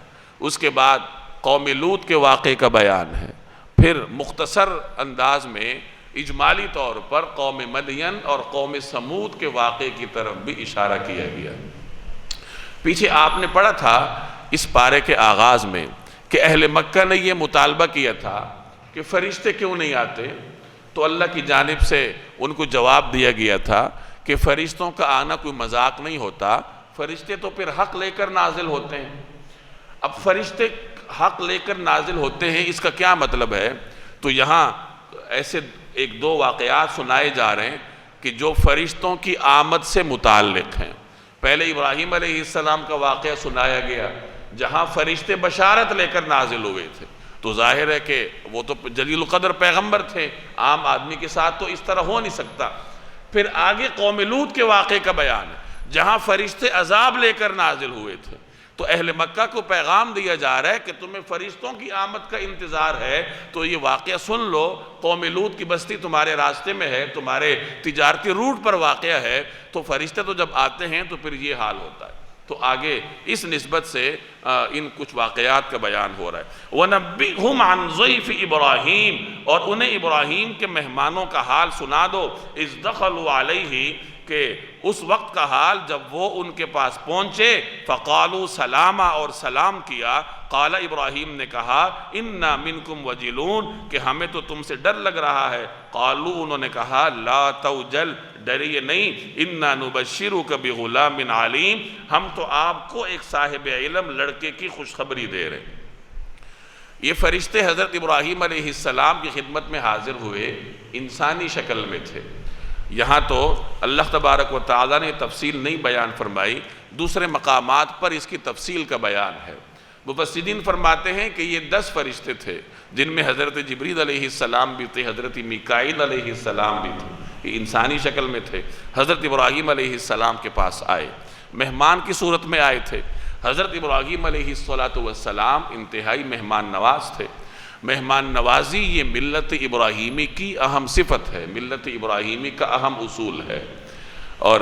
اس کے بعد قوم لوط کے واقعے کا بیان ہے، پھر مختصر انداز میں اجمالی طور پر قوم مدین اور قوم سمود کے واقعے کی طرف بھی اشارہ کیا گیا۔ پیچھے آپ نے پڑھا تھا اس پارے کے آغاز میں کہ اہل مکہ نے یہ مطالبہ کیا تھا کہ فرشتے کیوں نہیں آتے، تو اللہ کی جانب سے ان کو جواب دیا گیا تھا کہ فرشتوں کا آنا کوئی مذاق نہیں ہوتا، فرشتے تو پھر حق لے کر نازل ہوتے ہیں۔ اب فرشتے حق لے کر نازل ہوتے ہیں، اس کا کیا مطلب ہے؟ تو یہاں ایسے ایک دو واقعات سنائے جا رہے ہیں کہ جو فرشتوں کی آمد سے متعلق ہیں۔ پہلے ابراہیم علیہ السلام کا واقعہ سنایا گیا جہاں فرشتے بشارت لے کر نازل ہوئے تھے، تو ظاہر ہے کہ وہ تو جلیل القدر پیغمبر تھے، عام آدمی کے ساتھ تو اس طرح ہو نہیں سکتا۔ پھر آگے قوم لوط کے واقعے کا بیان ہے جہاں فرشتے عذاب لے کر نازل ہوئے تھے، تو اہل مکہ کو پیغام دیا جا رہا ہے کہ تمہیں فرشتوں کی آمد کا انتظار ہے، تو یہ واقعہ سن لو، قوم لوط کی بستی تمہارے راستے میں ہے، تمہارے تجارتی روٹ پر واقعہ ہے، تو فرشتے تو جب آتے ہیں تو پھر یہ حال ہوتا ہے۔ تو آگے اس نسبت سے ان کچھ واقعات کا بیان ہو رہا ہے۔ وَنَبِّئْهُمْ عَنْ ضَيْفِ إِبْرَاهِيمَ، اور انہیں ابراہیم کے مہمانوں کا حال سنا دو، اِذْ دَخَلُوا عَلَيْهِ، کہ اس وقت کا حال جب وہ ان کے پاس پہنچے، فَقَالُوا سَلَامًا، اور سلام کیا، قال ابراہیم نے کہا اِنَّا مِنْكُمْ وَجِلُونَ، کہ ہمیں تو تم سے ڈر لگ رہا ہے۔ قالوا، انہوں نے کہا لَا تَوْجَلْ، ڈریے نہیں، اِنَّا نُبَشِّرُكَ بِغُلَامٍ عَلِيمٍ، ہم تو آپ کو ایک صاحب علم لڑکے کی خوشخبری دے رہے ہیں۔ یہ فرشتے حضرت ابراہیم علیہ السلام کی خدمت میں حاضر ہوئے، انسانی شکل میں تھے۔ یہاں تو اللہ تبارک و تعالیٰ نے تفصیل نہیں بیان فرمائی، دوسرے مقامات پر اس کی تفصیل کا بیان ہے۔ مفسرین فرماتے ہیں کہ یہ 10 فرشتے تھے، جن میں حضرت جبریل علیہ السلام بھی تھے، حضرت میکائیل علیہ السلام بھی تھے، یہ انسانی شکل میں تھے۔ حضرت ابراہیم علیہ السلام کے پاس آئے، مہمان کی صورت میں آئے تھے۔ حضرت ابراہیم علیہ السلام انتہائی مہمان نواز تھے۔ مہمان نوازی یہ ملت ابراہیمی کی اہم صفت ہے، ملت ابراہیمی کا اہم اصول ہے، اور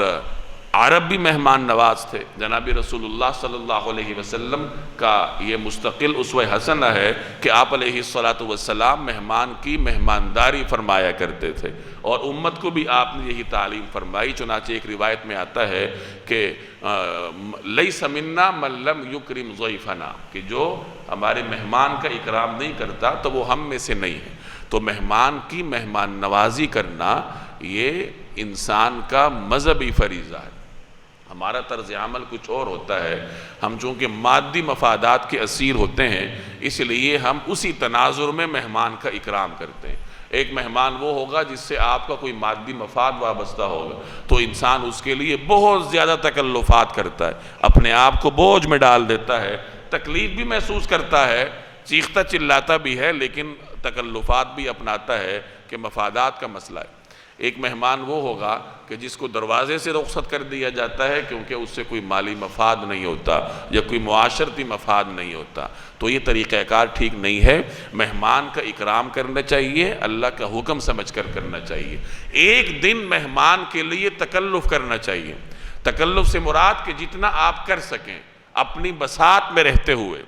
عرب بھی مہمان نواز تھے۔ جناب رسول اللہ صلی اللہ علیہ وسلم کا یہ مستقل اسوہ حسنہ ہے کہ آپ علیہ السلام مہمان کی مہمانداری فرمایا کرتے تھے، اور امت کو بھی آپ نے یہی تعلیم فرمائی۔ چنانچہ ایک روایت میں آتا ہے کہ لیس منا من لم یکرم ضیفنا، کہ جو ہمارے مہمان کا اکرام نہیں کرتا تو وہ ہم میں سے نہیں ہے۔ تو مہمان کی مہمان نوازی کرنا یہ انسان کا مذہبی فریضہ ہے۔ ہمارا طرز عمل کچھ اور ہوتا ہے، ہم چونکہ مادی مفادات کے اسیر ہوتے ہیں، اس لیے ہم اسی تناظر میں مہمان کا اکرام کرتے ہیں۔ ایک مہمان وہ ہوگا جس سے آپ کا کوئی مادی مفاد وابستہ ہوگا، تو انسان اس کے لیے بہت زیادہ تکلفات کرتا ہے، اپنے آپ کو بوجھ میں ڈال دیتا ہے، تکلیف بھی محسوس کرتا ہے، چیختا چلاتا بھی ہے، لیکن تکلفات بھی اپناتا ہے کہ مفادات کا مسئلہ ہے۔ ایک مہمان وہ ہوگا کہ جس کو دروازے سے رخصت کر دیا جاتا ہے کیونکہ اس سے کوئی مالی مفاد نہیں ہوتا یا کوئی معاشرتی مفاد نہیں ہوتا، تو یہ طریقہ کار ٹھیک نہیں ہے۔ مہمان کا اکرام کرنا چاہیے، اللہ کا حکم سمجھ کر کرنا چاہیے۔ ایک دن مہمان کے لیے تکلف کرنا چاہیے۔ تکلف سے مراد کہ جتنا آپ کر سکیں اپنی بساط میں رہتے ہوئے،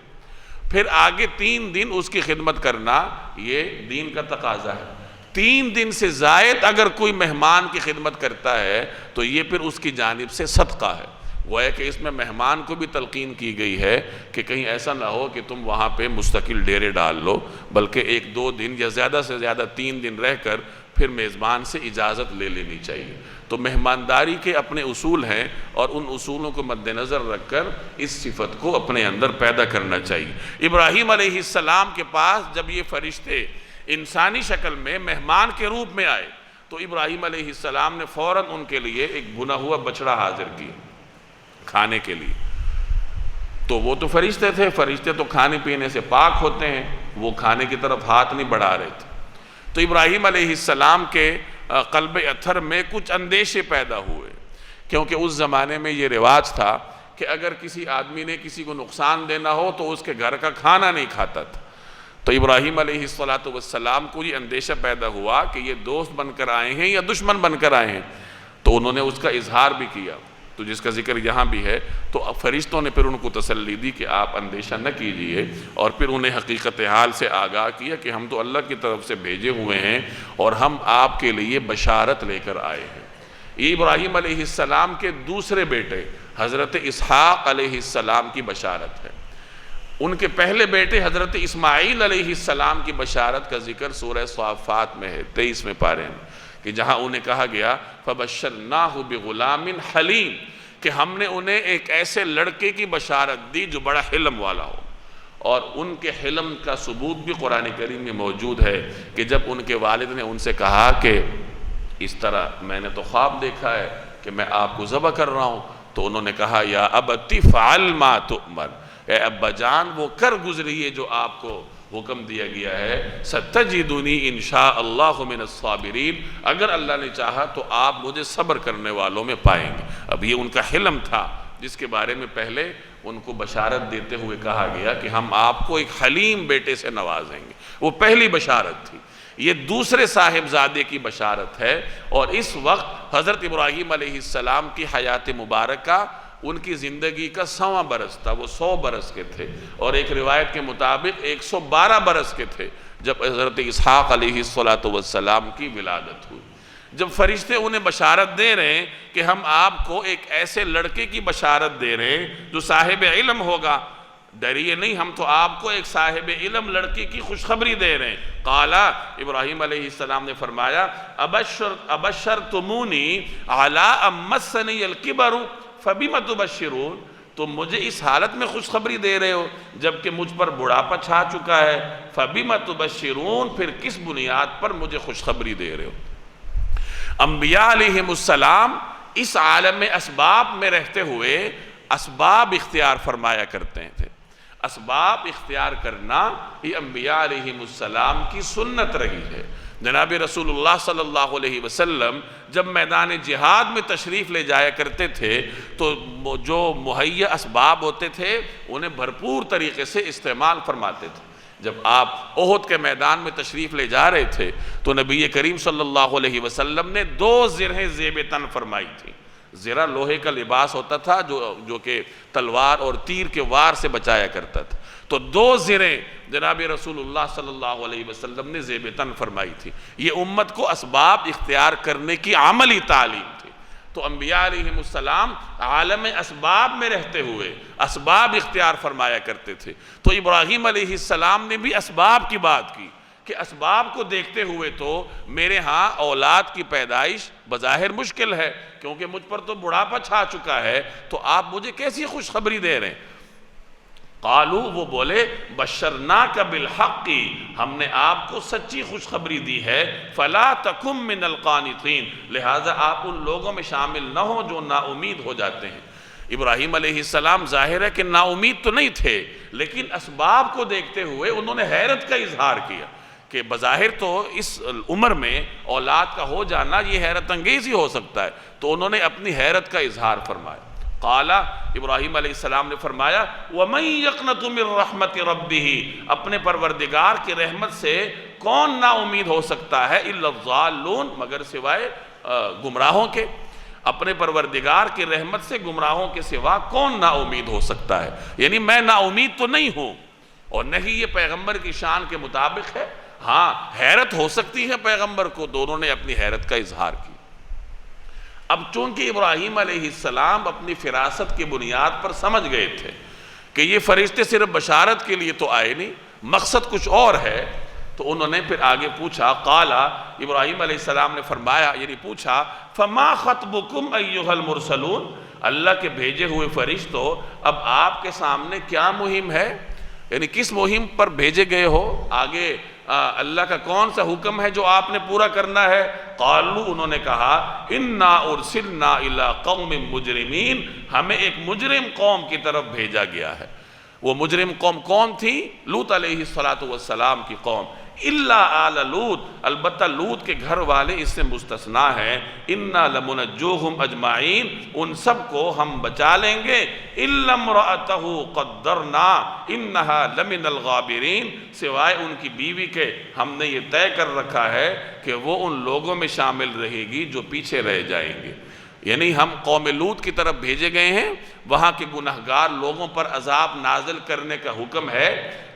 پھر آگے 3 دن اس کی خدمت کرنا، یہ دین کا تقاضا ہے۔ 3 دن سے زائد اگر کوئی مہمان کی خدمت کرتا ہے تو یہ پھر اس کی جانب سے صدقہ ہے۔ گویا کہ اس میں مہمان کو بھی تلقین کی گئی ہے کہ کہیں ایسا نہ ہو کہ تم وہاں پہ مستقل ڈیرے ڈال لو، بلکہ 1-2 دن یا زیادہ سے زیادہ 3 دن رہ کر پھر میزبان سے اجازت لے لینی چاہیے۔ تو مہمانداری کے اپنے اصول ہیں، اور ان اصولوں کو مد نظر رکھ کر اس صفت کو اپنے اندر پیدا کرنا چاہیے۔ ابراہیم علیہ السلام کے پاس جب یہ فرشتے انسانی شکل میں مہمان کے روپ میں آئے تو ابراہیم علیہ السلام نے فوراً ان کے لیے ایک بھنا ہوا بچڑا حاضر کیا کھانے کے لیے۔ تو وہ تو فرشتے تھے، فرشتے تو کھانے پینے سے پاک ہوتے ہیں، وہ کھانے کی طرف ہاتھ نہیں بڑھا رہے تھے۔ تو ابراہیم علیہ السلام کے قلب اطہر میں کچھ اندیشے پیدا ہوئے، کیونکہ اس زمانے میں یہ رواج تھا کہ اگر کسی آدمی نے کسی کو نقصان دینا ہو تو اس کے گھر کا کھانا نہیں کھاتا تھا۔ تو ابراہیم علیہ السلام کو یہ اندیشہ پیدا ہوا کہ یہ دوست بن کر آئے ہیں یا دشمن بن کر آئے ہیں، تو انہوں نے اس کا اظہار بھی کیا، تو جس کا ذکر یہاں بھی ہے۔ تو فرشتوں نے پھر ان کو تسلی دی کہ آپ اندیشہ نہ کیجئے، اور پھر انہیں حقیقت حال سے آگاہ کیا کہ ہم تو اللہ کی طرف سے بھیجے ہوئے ہیں اور ہم آپ کے لیے بشارت لے کر آئے ہیں۔ یہ ابراہیم علیہ السلام کے دوسرے بیٹے حضرت اسحاق علیہ السلام کی بشارت ہے۔ ان کے پہلے بیٹے حضرت اسماعیل علیہ السلام کی بشارت کا ذکر سورہ صافات میں ہے 23ویں پارے میں، کہ جہاں انہیں کہا گیا فَبَشَّرْنَاهُ بِغُلَامٍ حَلِيمٍ، کہ ہم نے انہیں ایک ایسے لڑکے کی بشارت دی جو بڑا حلم والا ہو۔ اور ان کے حلم کا ثبوت بھی قرآن کریم میں موجود ہے کہ جب ان کے والد نے ان سے کہا کہ اس طرح میں نے تو خواب دیکھا ہے کہ میں آپ کو ذبح کر رہا ہوں، تو انہوں نے کہا یا ابت فعل ما تؤمر، اے ابا جان وہ کر گزریے جو آپ کو حکم دیا گیا ہے، ستجدنی انشاء اللہ من الصابرین، اگر اللہ نے چاہا تو آپ مجھے صبر کرنے والوں میں پائیں گے۔ اب یہ ان کا حلم تھا جس کے بارے میں پہلے ان کو بشارت دیتے ہوئے کہا گیا کہ ہم آپ کو ایک حلیم بیٹے سے نوازیں گے، وہ پہلی بشارت تھی۔ یہ دوسرے صاحبزادے کی بشارت ہے، اور اس وقت حضرت ابراہیم علیہ السلام کی حیات مبارکہ ان کی زندگی کا 100واں برس تھا، وہ 100 برس کے تھے، اور ایک روایت کے مطابق 112 برس کے تھے جب حضرت اسحاق علیہ السلام کی ولادت ہوئی۔ جب فرشتے انہیں بشارت دے رہے ہیں کہ ہم آپ کو ایک ایسے لڑکے کی بشارت دے رہے ہیں جو صاحب علم ہوگا، ڈریے نہیں، ہم تو آپ کو ایک صاحب علم لڑکی کی خوشخبری دے رہے ہیں۔ قالا، ابراہیم علیہ السلام نے فرمایا ابشرتمونی علی ان مسنی الکبر فبم تبشرون، تم مجھے اس حالت میں خوشخبری دے رہے ہو جبکہ مجھ پر بڑھاپا چھا چکا ہے، فبم تبشرون، پھر کس بنیاد پر مجھے خوشخبری دے رہے ہو؟ انبیاء علیہ السلام اس عالم اسباب میں رہتے ہوئے اسباب اختیار فرمایا کرتے تھے۔ اسباب اختیار کرنا یہ انبیاء علیہ السلام کی سنت رہی ہے۔ جناب رسول اللہ صلی اللہ علیہ وسلم جب میدان جہاد میں تشریف لے جایا کرتے تھے تو جو مہیا اسباب ہوتے تھے انہیں بھرپور طریقے سے استعمال فرماتے تھے۔ جب آپ احد کے میدان میں تشریف لے جا رہے تھے تو نبی کریم صلی اللہ علیہ وسلم نے 2 زرہیں زیب تن فرمائی تھی۔ زرہ لوہے کا لباس ہوتا تھا جو کہ تلوار اور تیر کے وار سے بچایا کرتا تھا، تو 2 زریں جناب رسول اللہ صلی اللہ علیہ وسلم نے زیب تن فرمائی تھی۔ یہ امت کو اسباب اختیار کرنے کی عملی تعلیم تھی۔ تو انبیاء علیہ السلام عالم اسباب میں رہتے ہوئے اسباب اختیار فرمایا کرتے تھے۔ تو ابراہیم علیہ السلام نے بھی اسباب کی بات کی کہ اسباب کو دیکھتے ہوئے تو میرے ہاں اولاد کی پیدائش بظاہر مشکل ہے، کیونکہ مجھ پر تو بڑھاپا چھا چکا ہے، تو آپ مجھے کیسی خوشخبری دے رہے ہیں؟ قالو، وہ بولے بشرناک بالحق، ہم نے آپ کو سچی خوشخبری دی ہے، فلا تکم من القانطین، لہٰذا آپ ان لوگوں میں شامل نہ ہوں جو نا امید ہو جاتے ہیں۔ ابراہیم علیہ السلام ظاہر ہے کہ نا امید تو نہیں تھے، لیکن اسباب کو دیکھتے ہوئے انہوں نے حیرت کا اظہار کیا کہ بظاہر تو اس عمر میں اولاد کا ہو جانا یہ حیرت انگیز ہی ہو سکتا ہے، تو انہوں نے اپنی حیرت کا اظہار فرمایا۔ قالا، ابراہیم علیہ السلام نے فرمایا وَمَن يَقْنَطُ مِن رَحْمَةِ رَبِّهِ، اپنے پروردگار کی رحمت سے کون نا امید ہو سکتا ہے، إِلَّا الضَّالُّونَ، مگر سوائے گمراہوں کے۔ اپنے پروردگار کی رحمت سے گمراہوں کے سوا کون نا امید ہو سکتا ہے؟ یعنی میں نا امید تو نہیں ہوں، اور نہیں یہ پیغمبر کی شان کے مطابق ہے۔ ہاں، حیرت ہو سکتی ہے پیغمبر کو، دونوں نے اپنی حیرت کا اظہار کیا۔ اب چونکہ ابراہیم علیہ السلام اپنی فراست کی بنیاد پر سمجھ گئے تھے کہ یہ فرشتے صرف بشارت کے لیے تو آئے نہیں، مقصد کچھ اور ہے، تو انہوں نے پھر آگے پوچھا۔ قالا، ابراہیم علیہ السلام نے فرمایا، یعنی پوچھا فما خطبکم ایھا المرسلون، اللہ کے بھیجے ہوئے فرشتوں، اب آپ کے سامنے کیا مہم ہے، یعنی کس مہم پر بھیجے گئے ہو، آگے اللہ کا کون سا حکم ہے جو آپ نے پورا کرنا ہے؟ قالو، انہوں نے کہا انا ارسلنا الی قوم مجرمین، ہمیں ایک مجرم قوم کی طرف بھیجا گیا ہے۔ وہ مجرم قوم کون تھی؟ لوط علیہ السلام کی قوم. الا آل لوط، البتہ لوط کے گھر والے اس سے مستثنا ہیں. انا لمنجوہم اجمعین، ان سب کو ہم بچا لیں گے. الا امرأتہ قدرنا انہا لمن الغابرین، سوائے ان کی بیوی کے ہم نے یہ طے کر رکھا ہے کہ وہ ان لوگوں میں شامل رہے گی جو پیچھے رہ جائیں گے. یعنی ہم قوم لوط کی طرف بھیجے گئے ہیں، وہاں کے گنہگار لوگوں پر عذاب نازل کرنے کا حکم ہے،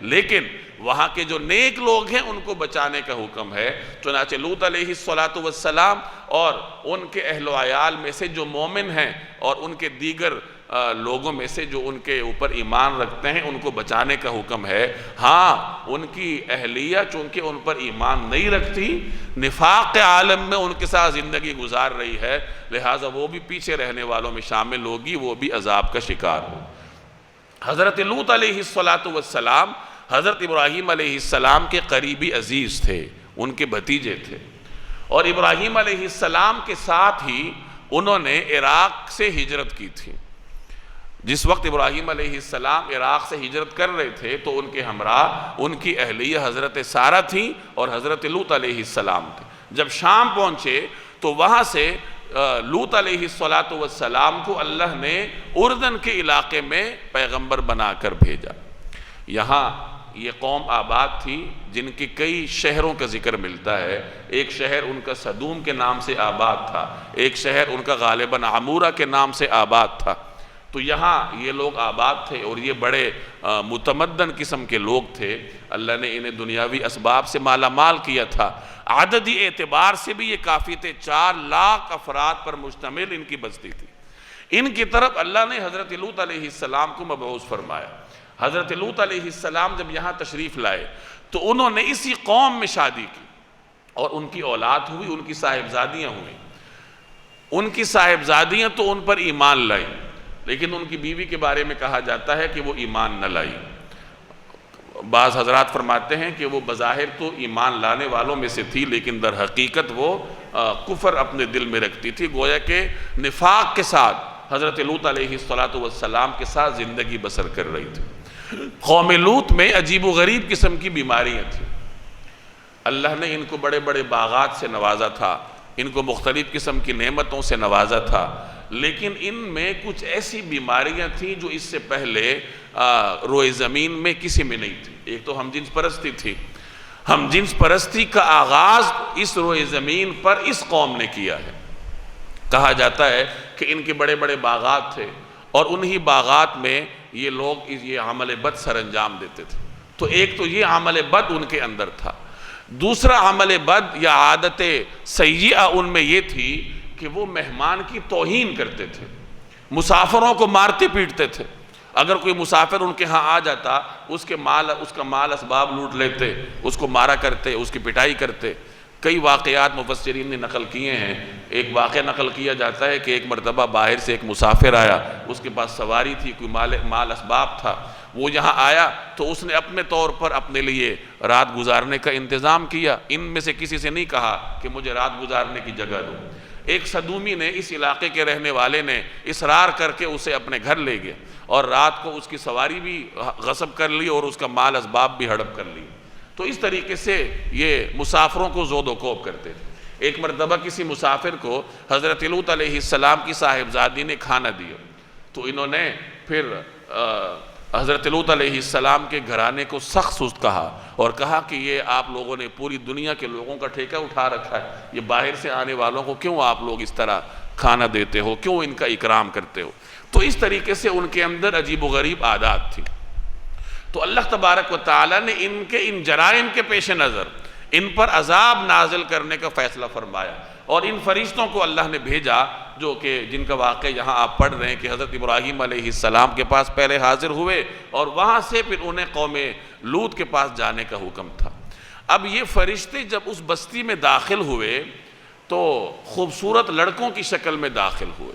لیکن وہاں کے جو نیک لوگ ہیں ان کو بچانے کا حکم ہے. چنانچہ لوط علیہ السلام اور ان کے اہل و عیال میں سے جو مومن ہیں اور ان کے دیگر لوگوں میں سے جو ان کے اوپر ایمان رکھتے ہیں ان کو بچانے کا حکم ہے. ہاں ان کی اہلیہ چونکہ ان پر ایمان نہیں رکھتی، نفاق کے عالم میں ان کے ساتھ زندگی گزار رہی ہے، لہٰذا وہ بھی پیچھے رہنے والوں میں شامل ہوگی، وہ بھی عذاب کا شکار ہو. حضرت لوط علیہ السلام حضرت ابراہیم علیہ السلام کے قریبی عزیز تھے، ان کے بھتیجے تھے، اور ابراہیم علیہ السلام کے ساتھ ہی انہوں نے عراق سے ہجرت کی تھی. جس وقت ابراہیم علیہ السلام عراق سے ہجرت کر رہے تھے تو ان کے ہمراہ ان کی اہلیہ حضرت سارہ تھی اور حضرت لوط علیہ السلام تھے. جب شام پہنچے تو وہاں سے لوط علیہ السلام کو اللہ نے اردن کے علاقے میں پیغمبر بنا کر بھیجا. یہاں یہ قوم آباد تھی جن کی کئی شہروں کا ذکر ملتا ہے. ایک شہر ان کا صدوم کے نام سے آباد تھا، ایک شہر ان کا غالباً عمورہ کے نام سے آباد تھا. تو یہاں یہ لوگ آباد تھے اور یہ بڑے متمدن قسم کے لوگ تھے. اللہ نے انہیں دنیاوی اسباب سے مالا مال کیا تھا. عددی اعتبار سے بھی یہ کافی تھے، 4 لاکھ افراد پر مشتمل ان کی بستی تھی. ان کی طرف اللہ نے حضرت لوط علیہ السلام کو مبعوث فرمایا. حضرت لوط علیہ السلام جب یہاں تشریف لائے تو انہوں نے اسی قوم میں شادی کی اور ان کی اولاد ہوئی، ان کی صاحبزادیاں ہوئیں. ان کی صاحبزادیاں تو ان پر ایمان لائیں، لیکن ان کی بیوی کے بارے میں کہا جاتا ہے کہ وہ ایمان نہ لائی. بعض حضرات فرماتے ہیں کہ وہ بظاہر تو ایمان لانے والوں میں سے تھی، لیکن در حقیقت وہ کفر اپنے دل میں رکھتی تھی، گویا کہ نفاق کے ساتھ حضرت لوط علیہ السلام کے ساتھ زندگی بسر کر رہی تھی. قوم لوط میں عجیب و غریب قسم کی بیماریاں تھیں. اللہ نے ان کو بڑے بڑے باغات سے نوازا تھا، ان کو مختلف قسم کی نعمتوں سے نوازا تھا، لیکن ان میں کچھ ایسی بیماریاں تھیں جو اس سے پہلے روئے زمین میں کسی میں نہیں تھی. ایک تو ہم جنس پرستی تھی. ہم جنس پرستی کا آغاز اس روئے زمین پر اس قوم نے کیا ہے. کہا جاتا ہے کہ ان کے بڑے بڑے باغات تھے اور انہی باغات میں یہ لوگ یہ عمل بد سر انجام دیتے تھے. تو ایک تو یہ عمل بد ان کے اندر تھا. دوسرا عمل بد یا عادت سیئہ ان میں یہ تھی کہ وہ مہمان کی توہین کرتے تھے، مسافروں کو مارتے پیٹتے تھے. اگر کوئی مسافر ان کے ہاں آ جاتا اس کا مال اسباب لوٹ لیتے، اس کو مارا کرتے، اس کی پٹائی کرتے. کئی واقعات مفسرین نے نقل کیے ہیں. ایک واقعہ نقل کیا جاتا ہے کہ ایک مرتبہ باہر سے ایک مسافر آیا، اس کے پاس سواری تھی، کوئی مال اسباب تھا. وہ یہاں آیا تو اس نے اپنے طور پر اپنے لیے رات گزارنے کا انتظام کیا. ان میں سے کسی سے نہیں کہا کہ مجھے رات گزارنے کی جگہ دو. ایک صدومی نے، اس علاقے کے رہنے والے نے اصرار کر کے اسے اپنے گھر لے گئے اور رات کو اس کی سواری بھی غصب کر لی اور اس کا مال اسباب بھی ہڑپ کر لی. تو اس طریقے سے یہ مسافروں کو زود و کوب کرتے تھے. ایک مرتبہ کسی مسافر کو حضرت لوط علیہ السلام کی صاحبزادی نے کھانا دیا تو انہوں نے پھر حضرت لوط علیہ السلام کے گھرانے کو سخت سست کہا اور کہا کہ یہ آپ لوگوں نے پوری دنیا کے لوگوں کا ٹھیکہ اٹھا رکھا ہے، یہ باہر سے آنے والوں کو کیوں آپ لوگ اس طرح کھانا دیتے ہو، کیوں ان کا اکرام کرتے ہو. تو اس طریقے سے ان کے اندر عجیب و غریب عادات تھی. تو اللہ تبارک و تعالیٰ نے ان جرائم کے پیش نظر ان پر عذاب نازل کرنے کا فیصلہ فرمایا اور ان فرشتوں کو اللہ نے بھیجا جو کہ جن کا واقعہ یہاں آپ پڑھ رہے ہیں کہ حضرت ابراہیم علیہ السلام کے پاس پہلے حاضر ہوئے اور وہاں سے پھر انہیں قوم لوط کے پاس جانے کا حکم تھا. اب یہ فرشتے جب اس بستی میں داخل ہوئے تو خوبصورت لڑکوں کی شکل میں داخل ہوئے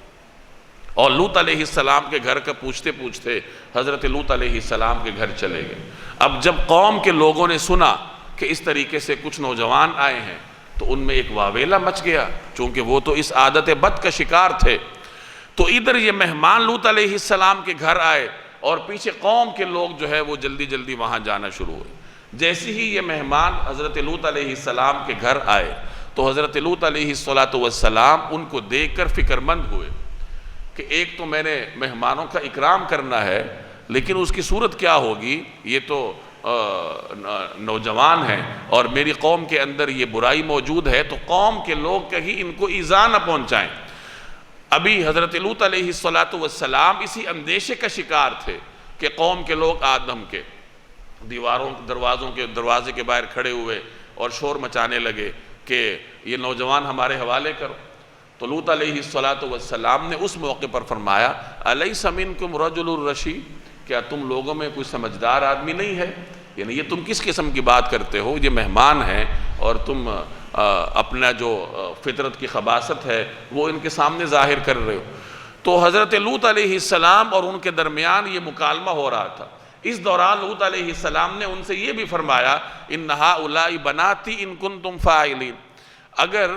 اور لوط علیہ السلام کے گھر کا پوچھتے پوچھتے حضرت لوط علیہ السلام کے گھر چلے گئے. اب جب قوم کے لوگوں نے سنا کہ اس طریقے سے کچھ نوجوان آئے ہیں تو ان میں ایک واویلا مچ گیا، چونکہ وہ تو اس عادت بد کا شکار تھے. تو ادھر یہ مہمان لوط علیہ السلام کے گھر آئے اور پیچھے قوم کے لوگ جو ہے وہ جلدی جلدی وہاں جانا شروع ہوئے۔ جیسے ہی یہ مہمان حضرت لوط علیہ السلام کے گھر آئے تو حضرت لوط علیہ السلام ان کو دیکھ کر فکر مند ہوئے کہ ایک تو میں نے مہمانوں کا اکرام کرنا ہے، لیکن اس کی صورت کیا ہوگی؟ یہ تو نوجوان ہیں اور میری قوم کے اندر یہ برائی موجود ہے، تو قوم کے لوگ کہیں ان کو ایذا نہ پہنچائیں۔ ابھی حضرت لوط علیہ السلام اسی اندیشے کا شکار تھے کہ قوم کے لوگ آدم کے دروازے کے باہر کھڑے ہوئے اور شور مچانے لگے کہ یہ نوجوان ہمارے حوالے کرو۔ تو لوط علیہ السلام نے اس موقع پر فرمایا الیس منکم رجل رشید، کیا تم لوگوں میں کوئی سمجھدار آدمی نہیں ہے؟ یعنی یہ تم کس قسم کی بات کرتے ہو؟ یہ مہمان ہیں اور تم اپنا جو فطرت کی خباثت ہے وہ ان کے سامنے ظاہر کر رہے ہو۔ تو حضرت لوط علیہ السلام اور ان کے درمیان یہ مکالمہ ہو رہا تھا۔ اس دوران لوط علیہ السلام نے ان سے یہ بھی فرمایا ان ہؤلاء بناتی ان کنتم فاعلین، اگر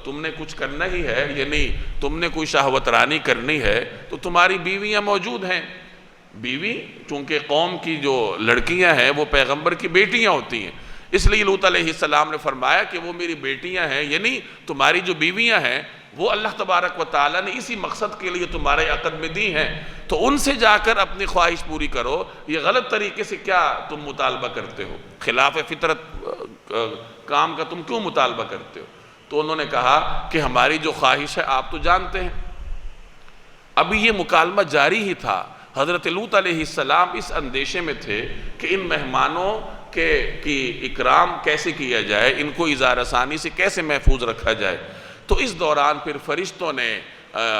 تم نے کچھ کرنا ہی ہے، یعنی تم نے کوئی شہوت رانی کرنی ہے تو تمہاری بیویاں موجود ہیں۔ بیوی چونکہ قوم کی جو لڑکیاں ہیں وہ پیغمبر کی بیٹیاں ہوتی ہیں، اس لیے لوط علیہ السلام نے فرمایا کہ وہ میری بیٹیاں ہیں، یعنی تمہاری جو بیویاں ہیں وہ اللہ تبارک و تعالیٰ نے اسی مقصد کے لیے تمہارے عقد میں دی ہیں، تو ان سے جا کر اپنی خواہش پوری کرو۔ یہ غلط طریقے سے کیا تم مطالبہ کرتے ہو؟ خلاف فطرت کام کا تم کیوں مطالبہ کرتے ہو؟ تو انہوں نے کہا کہ ہماری جو خواہش ہے آپ تو جانتے ہیں۔ ابھی یہ مکالمہ جاری ہی تھا، حضرت لوط علیہ السلام اس اندیشے میں تھے کہ ان مہمانوں کی اکرام کیسے کیا جائے، ان کو اظہار ثانی سے کیسے محفوظ رکھا جائے۔ تو اس دوران پھر فرشتوں نے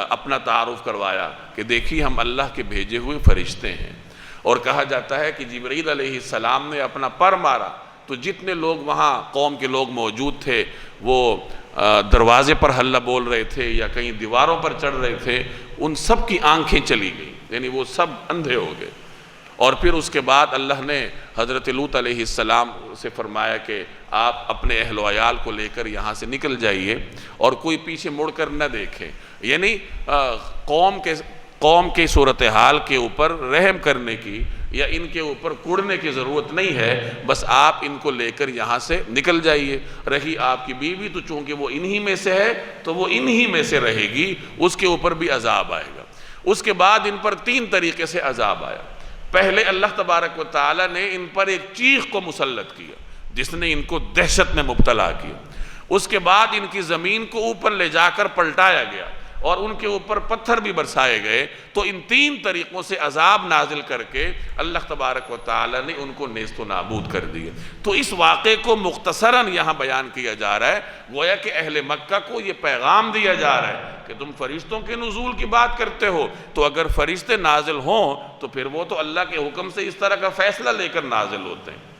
اپنا تعارف کروایا کہ دیکھیے ہم اللہ کے بھیجے ہوئے فرشتے ہیں، اور کہا جاتا ہے کہ جبرائیل علیہ السلام نے اپنا پر مارا تو جتنے لوگ وہاں قوم کے لوگ موجود تھے وہ دروازے پر ہلہ بول رہے تھے یا کہیں دیواروں پر چڑھ رہے تھے، ان سب کی آنکھیں چلی گئیں، یعنی وہ سب اندھے ہو گئے۔ اور پھر اس کے بعد اللہ نے حضرت لوط علیہ السلام سے فرمایا کہ آپ اپنے اہل و عیال کو لے کر یہاں سے نکل جائیے اور کوئی پیچھے مڑ کر نہ دیکھے، یعنی قوم کے صورتحال کے اوپر رحم کرنے کی یا ان کے اوپر کڑنے کی ضرورت نہیں ہے، بس آپ ان کو لے کر یہاں سے نکل جائیے۔ رہی آپ کی بیوی تو چونکہ وہ انہی میں سے ہے تو وہ انہی میں سے رہے گی، اس کے اوپر بھی عذاب آئے گا۔ اس کے بعد ان پر 3 طریقے سے عذاب آیا۔ پہلے اللہ تبارک و تعالیٰ نے ان پر ایک چیخ کو مسلط کیا جس نے ان کو دہشت میں مبتلا کیا۔ اس کے بعد ان کی زمین کو اوپر لے جا کر پلٹایا گیا اور ان کے اوپر پتھر بھی برسائے گئے۔ تو ان 3 طریقوں سے عذاب نازل کر کے اللہ تبارک و تعالیٰ نے ان کو نیست و نابود کر دیا۔ تو اس واقعے کو مختصراً یہاں بیان کیا جا رہا ہے، گویا کہ اہل مکہ کو یہ پیغام دیا جا رہا ہے کہ تم فرشتوں کے نزول کی بات کرتے ہو، تو اگر فرشتے نازل ہوں تو پھر وہ تو اللہ کے حکم سے اس طرح کا فیصلہ لے کر نازل ہوتے ہیں۔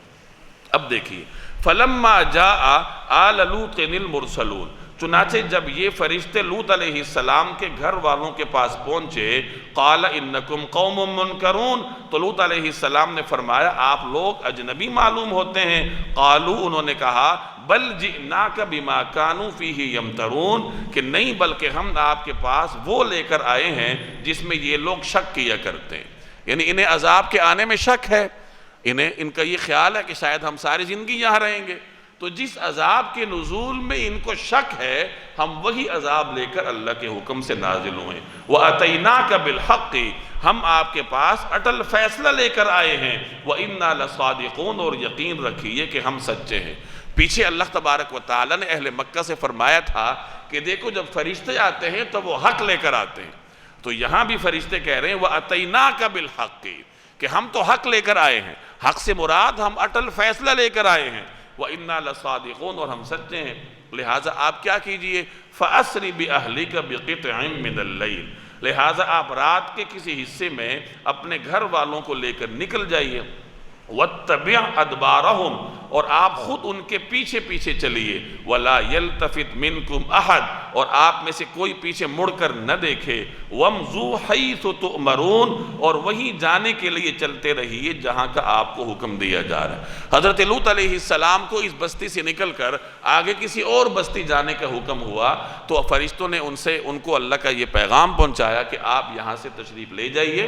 اب دیکھیے فَلَمَّا جَاءَ آلَ لُوطٍ الْمُرْسَلُونَ، چنانچہ جب یہ فرشتے لوط علیہ السلام کے گھر والوں کے پاس پہنچے، قَالَ إِنَّكُمْ قَوْمٌ مُنْكَرُونَ، تو لوط علیہ السلام نے فرمایا آپ لوگ اجنبی معلوم ہوتے ہیں۔ قالوا، انہوں نے کہا بل جئناک بما كانوا فیہ یمترون، کہ نہیں بلکہ ہم آپ کے پاس وہ لے کر آئے ہیں جس میں یہ لوگ شک کیا کرتے ہیں، یعنی انہیں عذاب کے آنے میں شک ہے، ان کا یہ خیال ہے کہ شاید ہم ساری زندگی یہاں رہیں گے، تو جس عذاب کے نزول میں ان کو شک ہے ہم وہی عذاب لے کر اللہ کے حکم سے نازل ہوئے۔ وَأَتَيْنَاكَ بِالْحَقِّ، ہم آپ کے پاس اٹل فیصلہ لے کر آئے ہیں، وَإِنَّا لَصَادِقُونَ، اور یقین رکھیے کہ ہم سچے ہیں۔ پیچھے اللہ تبارک و تعالیٰ نے اہل مکہ سے فرمایا تھا کہ دیکھو جب فرشتے آتے ہیں تو وہ حق لے کر آتے ہیں، تو یہاں بھی فرشتے کہہ رہے ہیں وَأَتَيْنَاكَ بِالْحَقِّ، کہ ہم تو حق لے کر آئے ہیں، حق سے مراد ہم اٹل فیصلہ لے کر آئے ہیں، وَإِنَّا لَصَادِقُونَ، اور ہم سچے ہیں، لہٰذا آپ کیا کیجئے فَأَسْرِ بِأَهْلِكَ بِقِطْعٍ مِّنَ اللَّيْلِ، لہٰذا آپ رات کے کسی حصے میں اپنے گھر والوں کو لے کر نکل جائیے، وَاتَّبِعْ أَدْبَارَهُمْ، اور آپ خود ان کے پیچھے پیچھے چلیے، وَلَا يَلْتَفِتْ مِنْكُمْ أَحَدٌ اور آپ میں سے کوئی پیچھے مڑ کر نہ دیکھے، وَامْضُوا حَيْثُ تُؤْمَرُونَ اور وہیں جانے کے لیے چلتے رہیے جہاں کا آپ کو حکم دیا جا رہا ہے۔ حضرت لوط علیہ السلام کو اس بستی سے نکل کر آگے کسی اور بستی جانے کا حکم ہوا تو فرشتوں نے ان کو اللہ کا یہ پیغام پہنچایا کہ آپ یہاں سے تشریف لے جائیے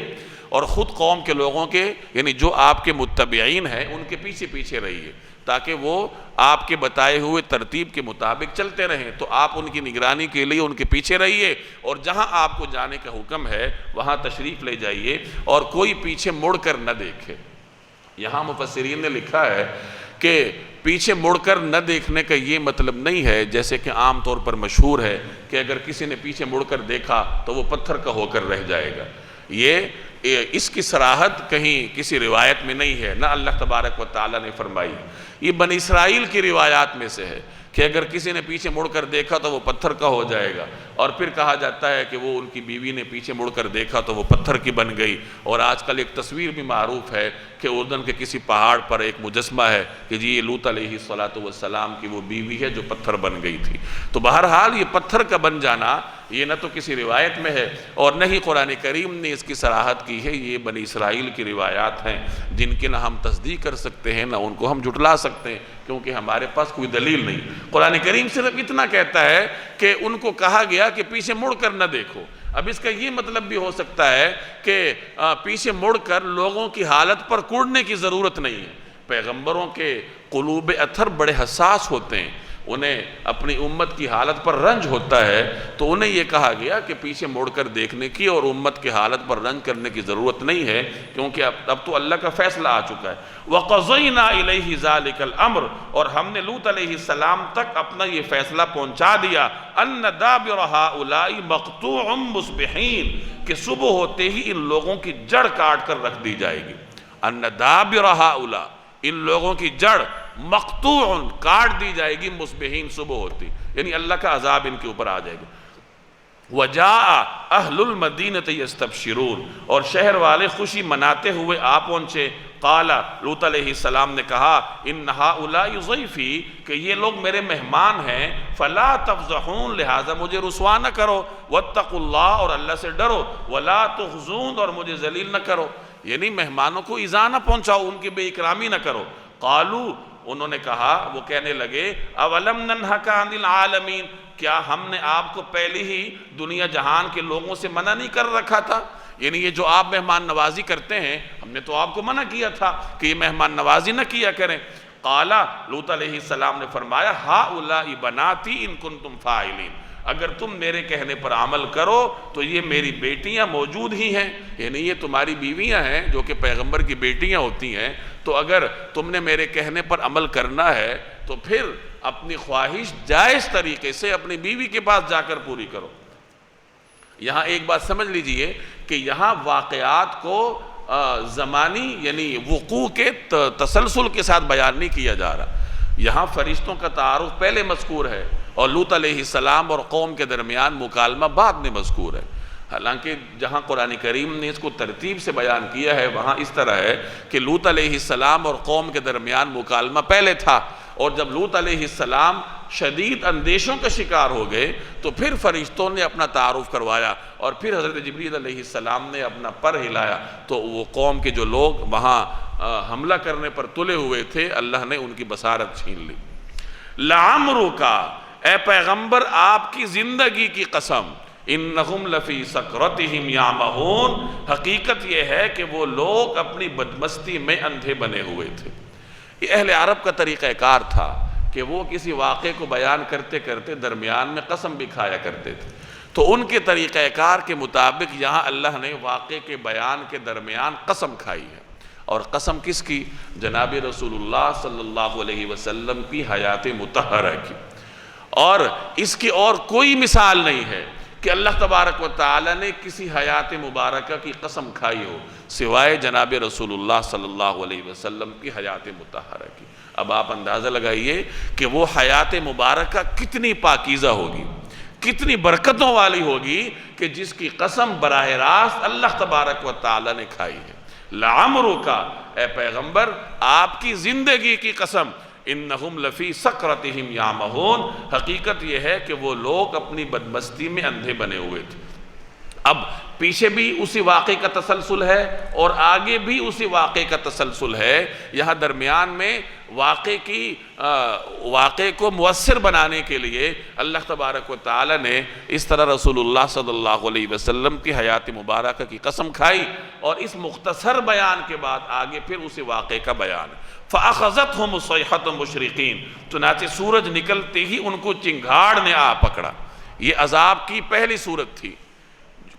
اور خود قوم کے لوگوں کے یعنی جو آپ کے متبعین ہیں ان کے پیچھے پیچھے رہیے تاکہ وہ آپ کے بتائے ہوئے ترتیب کے مطابق چلتے رہیں۔ تو آپ ان کی نگرانی کے لیے ان کے پیچھے رہیے اور جہاں آپ کو جانے کا حکم ہے وہاں تشریف لے جائیے اور کوئی پیچھے مڑ کر نہ دیکھے۔ یہاں مفسرین نے لکھا ہے کہ پیچھے مڑ کر نہ دیکھنے کا یہ مطلب نہیں ہے جیسے کہ عام طور پر مشہور ہے کہ اگر کسی نے پیچھے مڑ کر دیکھا تو وہ پتھر کا ہو کر رہ جائے گا۔ اس کی صراحت کہیں کسی روایت میں نہیں ہے، نہ اللہ تبارک و تعالیٰ نے فرمائی۔ یہ بنی اسرائیل کی روایات میں سے ہے کہ اگر کسی نے پیچھے مڑ کر دیکھا تو وہ پتھر کا ہو جائے گا، اور پھر کہا جاتا ہے کہ وہ ان کی بیوی نے پیچھے مڑ کر دیکھا تو وہ پتھر کی بن گئی۔ اور آج کل ایک تصویر بھی معروف ہے کہ اردن کے کسی پہاڑ پر ایک مجسمہ ہے کہ جی یہ لوط علیہ السلام کی وہ بیوی ہے جو پتھر بن گئی تھی۔ تو بہرحال یہ پتھر کا بن جانا یہ نہ تو کسی روایت میں ہے اور نہ ہی قرآن کریم نے اس کی صراحت کی ہے۔ یہ بنی اسرائیل کی روایات ہیں جن کی نہ ہم تصدیق کر سکتے ہیں نہ ان کو ہم جھٹلا سکتے ہیں کیونکہ ہمارے پاس کوئی دلیل نہیں۔ قرآن کریم صرف اتنا کہتا ہے کہ ان کو کہا گیا کہ پیچھے مڑ کر نہ دیکھو۔ اب اس کا یہ مطلب بھی ہو سکتا ہے کہ پیچھے مڑ کر لوگوں کی حالت پر کوڑنے کی ضرورت نہیں ہے۔ پیغمبروں کے قلوب اطہر بڑے حساس ہوتے ہیں، انہیں اپنی امت کی حالت پر رنج ہوتا ہے، تو انہیں یہ کہا گیا کہ پیچھے مڑ کر دیکھنے کی اور امت کی حالت پر رنج کرنے کی ضرورت نہیں ہے کیونکہ اب تو اللہ کا فیصلہ آ چکا ہے۔ وَقَضَيْنَا إِلَيْهِ ذَلِكَ الْأَمْرِ اور ہم نے لوط علیہ السلام تک اپنا یہ فیصلہ پہنچا دیا أَنَّ دَابِرَ هَؤُلَاءِ مَقْطُوعٌ مُصْبِحِينَ کہ صبح ہوتے ہی ان لوگوں کی جڑ کاٹ کر رکھ دی جائے گی۔ أَنَّ دَابِرَ هَؤُلَاءِ ان لوگوں کی جڑ مقطوع کاٹ دی جائے گی مصبحین صبح ہوتی، یعنی اللہ کا عذاب ان کے اوپر آ جائے گا۔ وَجَاءَ أَهْلُ الْمَدِينَةِ يَسْتَبْشِرُونَ اور شہر والے خوشی مناتے ہوئے آ پہنچے۔ قال لوط علیہ السلام نے کہا إِنَّ هَؤُلَاءِ ضَيْفِي کہ یہ لوگ میرے مہمان ہیں، فَلَا تَفْضَحُونَ لہذا مجھے رسوا نہ کرو، وَاتَّقُوا اللَّهَ اور اللہ سے ڈرو، وَلَا تُخْزُونَ اور مجھے ذلیل نہ کرو، یعنی مہمانوں کو ایذا نہ پہنچاؤ، ان کی بے اکرامی نہ کرو۔ قالوا انہوں نے کہا، وہ کہنے لگے اولم ننہک عن العالمین کیا ہم نے آپ کو پہلے ہی دنیا جہان کے لوگوں سے منع نہیں کر رکھا تھا؟ یعنی یہ جو آپ مہمان نوازی کرتے ہیں ہم نے تو آپ کو منع کیا تھا کہ یہ مہمان نوازی نہ کیا کریں۔ قال لوط علیہ السلام نے فرمایا ہؤلاء بناتی ان کنتم فاعلین اگر تم میرے کہنے پر عمل کرو تو یہ میری بیٹیاں موجود ہی ہیں، یعنی یہ تمہاری بیویاں ہیں جو کہ پیغمبر کی بیٹیاں ہوتی ہیں، تو اگر تم نے میرے کہنے پر عمل کرنا ہے تو پھر اپنی خواہش جائز طریقے سے اپنی بیوی کے پاس جا کر پوری کرو۔ یہاں ایک بات سمجھ لیجئے کہ یہاں واقعات کو زمانی یعنی وقوع کے تسلسل کے ساتھ بیان نہیں کیا جا رہا، یہاں فرشتوں کا تعارف پہلے مذکور ہے اور لوط علیہ السلام اور قوم کے درمیان مکالمہ بعد میں مذکور ہے۔ حالانکہ جہاں قرآن کریم نے اس کو ترتیب سے بیان کیا ہے وہاں اس طرح ہے کہ لوط علیہ السلام اور قوم کے درمیان مکالمہ پہلے تھا، اور جب لوط علیہ السلام شدید اندیشوں کا شکار ہو گئے تو پھر فرشتوں نے اپنا تعارف کروایا اور پھر حضرت جبریل علیہ السلام نے اپنا پر ہلایا تو وہ قوم کے جو لوگ وہاں حملہ کرنے پر تلے ہوئے تھے اللہ نے ان کی بصارت چھین لی۔ لعمرک اے پیغمبر آپ کی زندگی کی قسم، انہم لفی سکرتہم یعمہون حقیقت یہ ہے کہ وہ لوگ اپنی بدمستی میں اندھے بنے ہوئے تھے۔ یہ اہل عرب کا طریقہ کار تھا کہ وہ کسی واقعے کو بیان کرتے کرتے درمیان میں قسم بھی کھایا کرتے تھے، تو ان کے طریقہ کار کے مطابق یہاں اللہ نے واقعے کے بیان کے درمیان قسم کھائی ہے، اور قسم کس کی؟ جناب رسول اللہ صلی اللہ علیہ وسلم کی حیات مطہرہ کی، اور اس کی اور کوئی مثال نہیں ہے کہ اللہ تبارک و تعالی نے کسی حیات مبارکہ کی قسم کھائی ہو سوائے جناب رسول اللہ صلی اللہ علیہ وسلم کی حیات مطہرہ کی۔ اب آپ اندازہ لگائیے کہ وہ حیات مبارکہ کتنی پاکیزہ ہوگی، کتنی برکتوں والی ہوگی کہ جس کی قسم براہ راست اللہ تبارک و تعالی نے کھائی ہے۔ لعمرک اے پیغمبر آپ کی زندگی کی قسم، انہم لفی سکرتہم یعمہون، حقیقت یہ ہے کہ وہ لوگ اپنی بدمستی میں اندھے بنے ہوئے تھے۔ اب پیچھے بھی اسی واقعے کا تسلسل ہے اور آگے بھی اسی واقعے کا تسلسل ہے۔ یہاں درمیان میں واقعے کو مؤثر بنانے کے لیے اللہ تبارک و تعالی نے اس طرح رسول اللہ صلی اللہ علیہ وسلم کی حیات مبارکہ کی قسم کھائی، اور اس مختصر بیان کے بعد آگے پھر اسی واقعے کا بیان۔ فَأَخَذَتْهُمُ الصَّيْحَةُ مُشْرِقِينَ، چنانچہ سورج نکلتے ہی ان کو چنگھاڑ نے آ پکڑا۔ یہ عذاب کی پہلی صورت تھی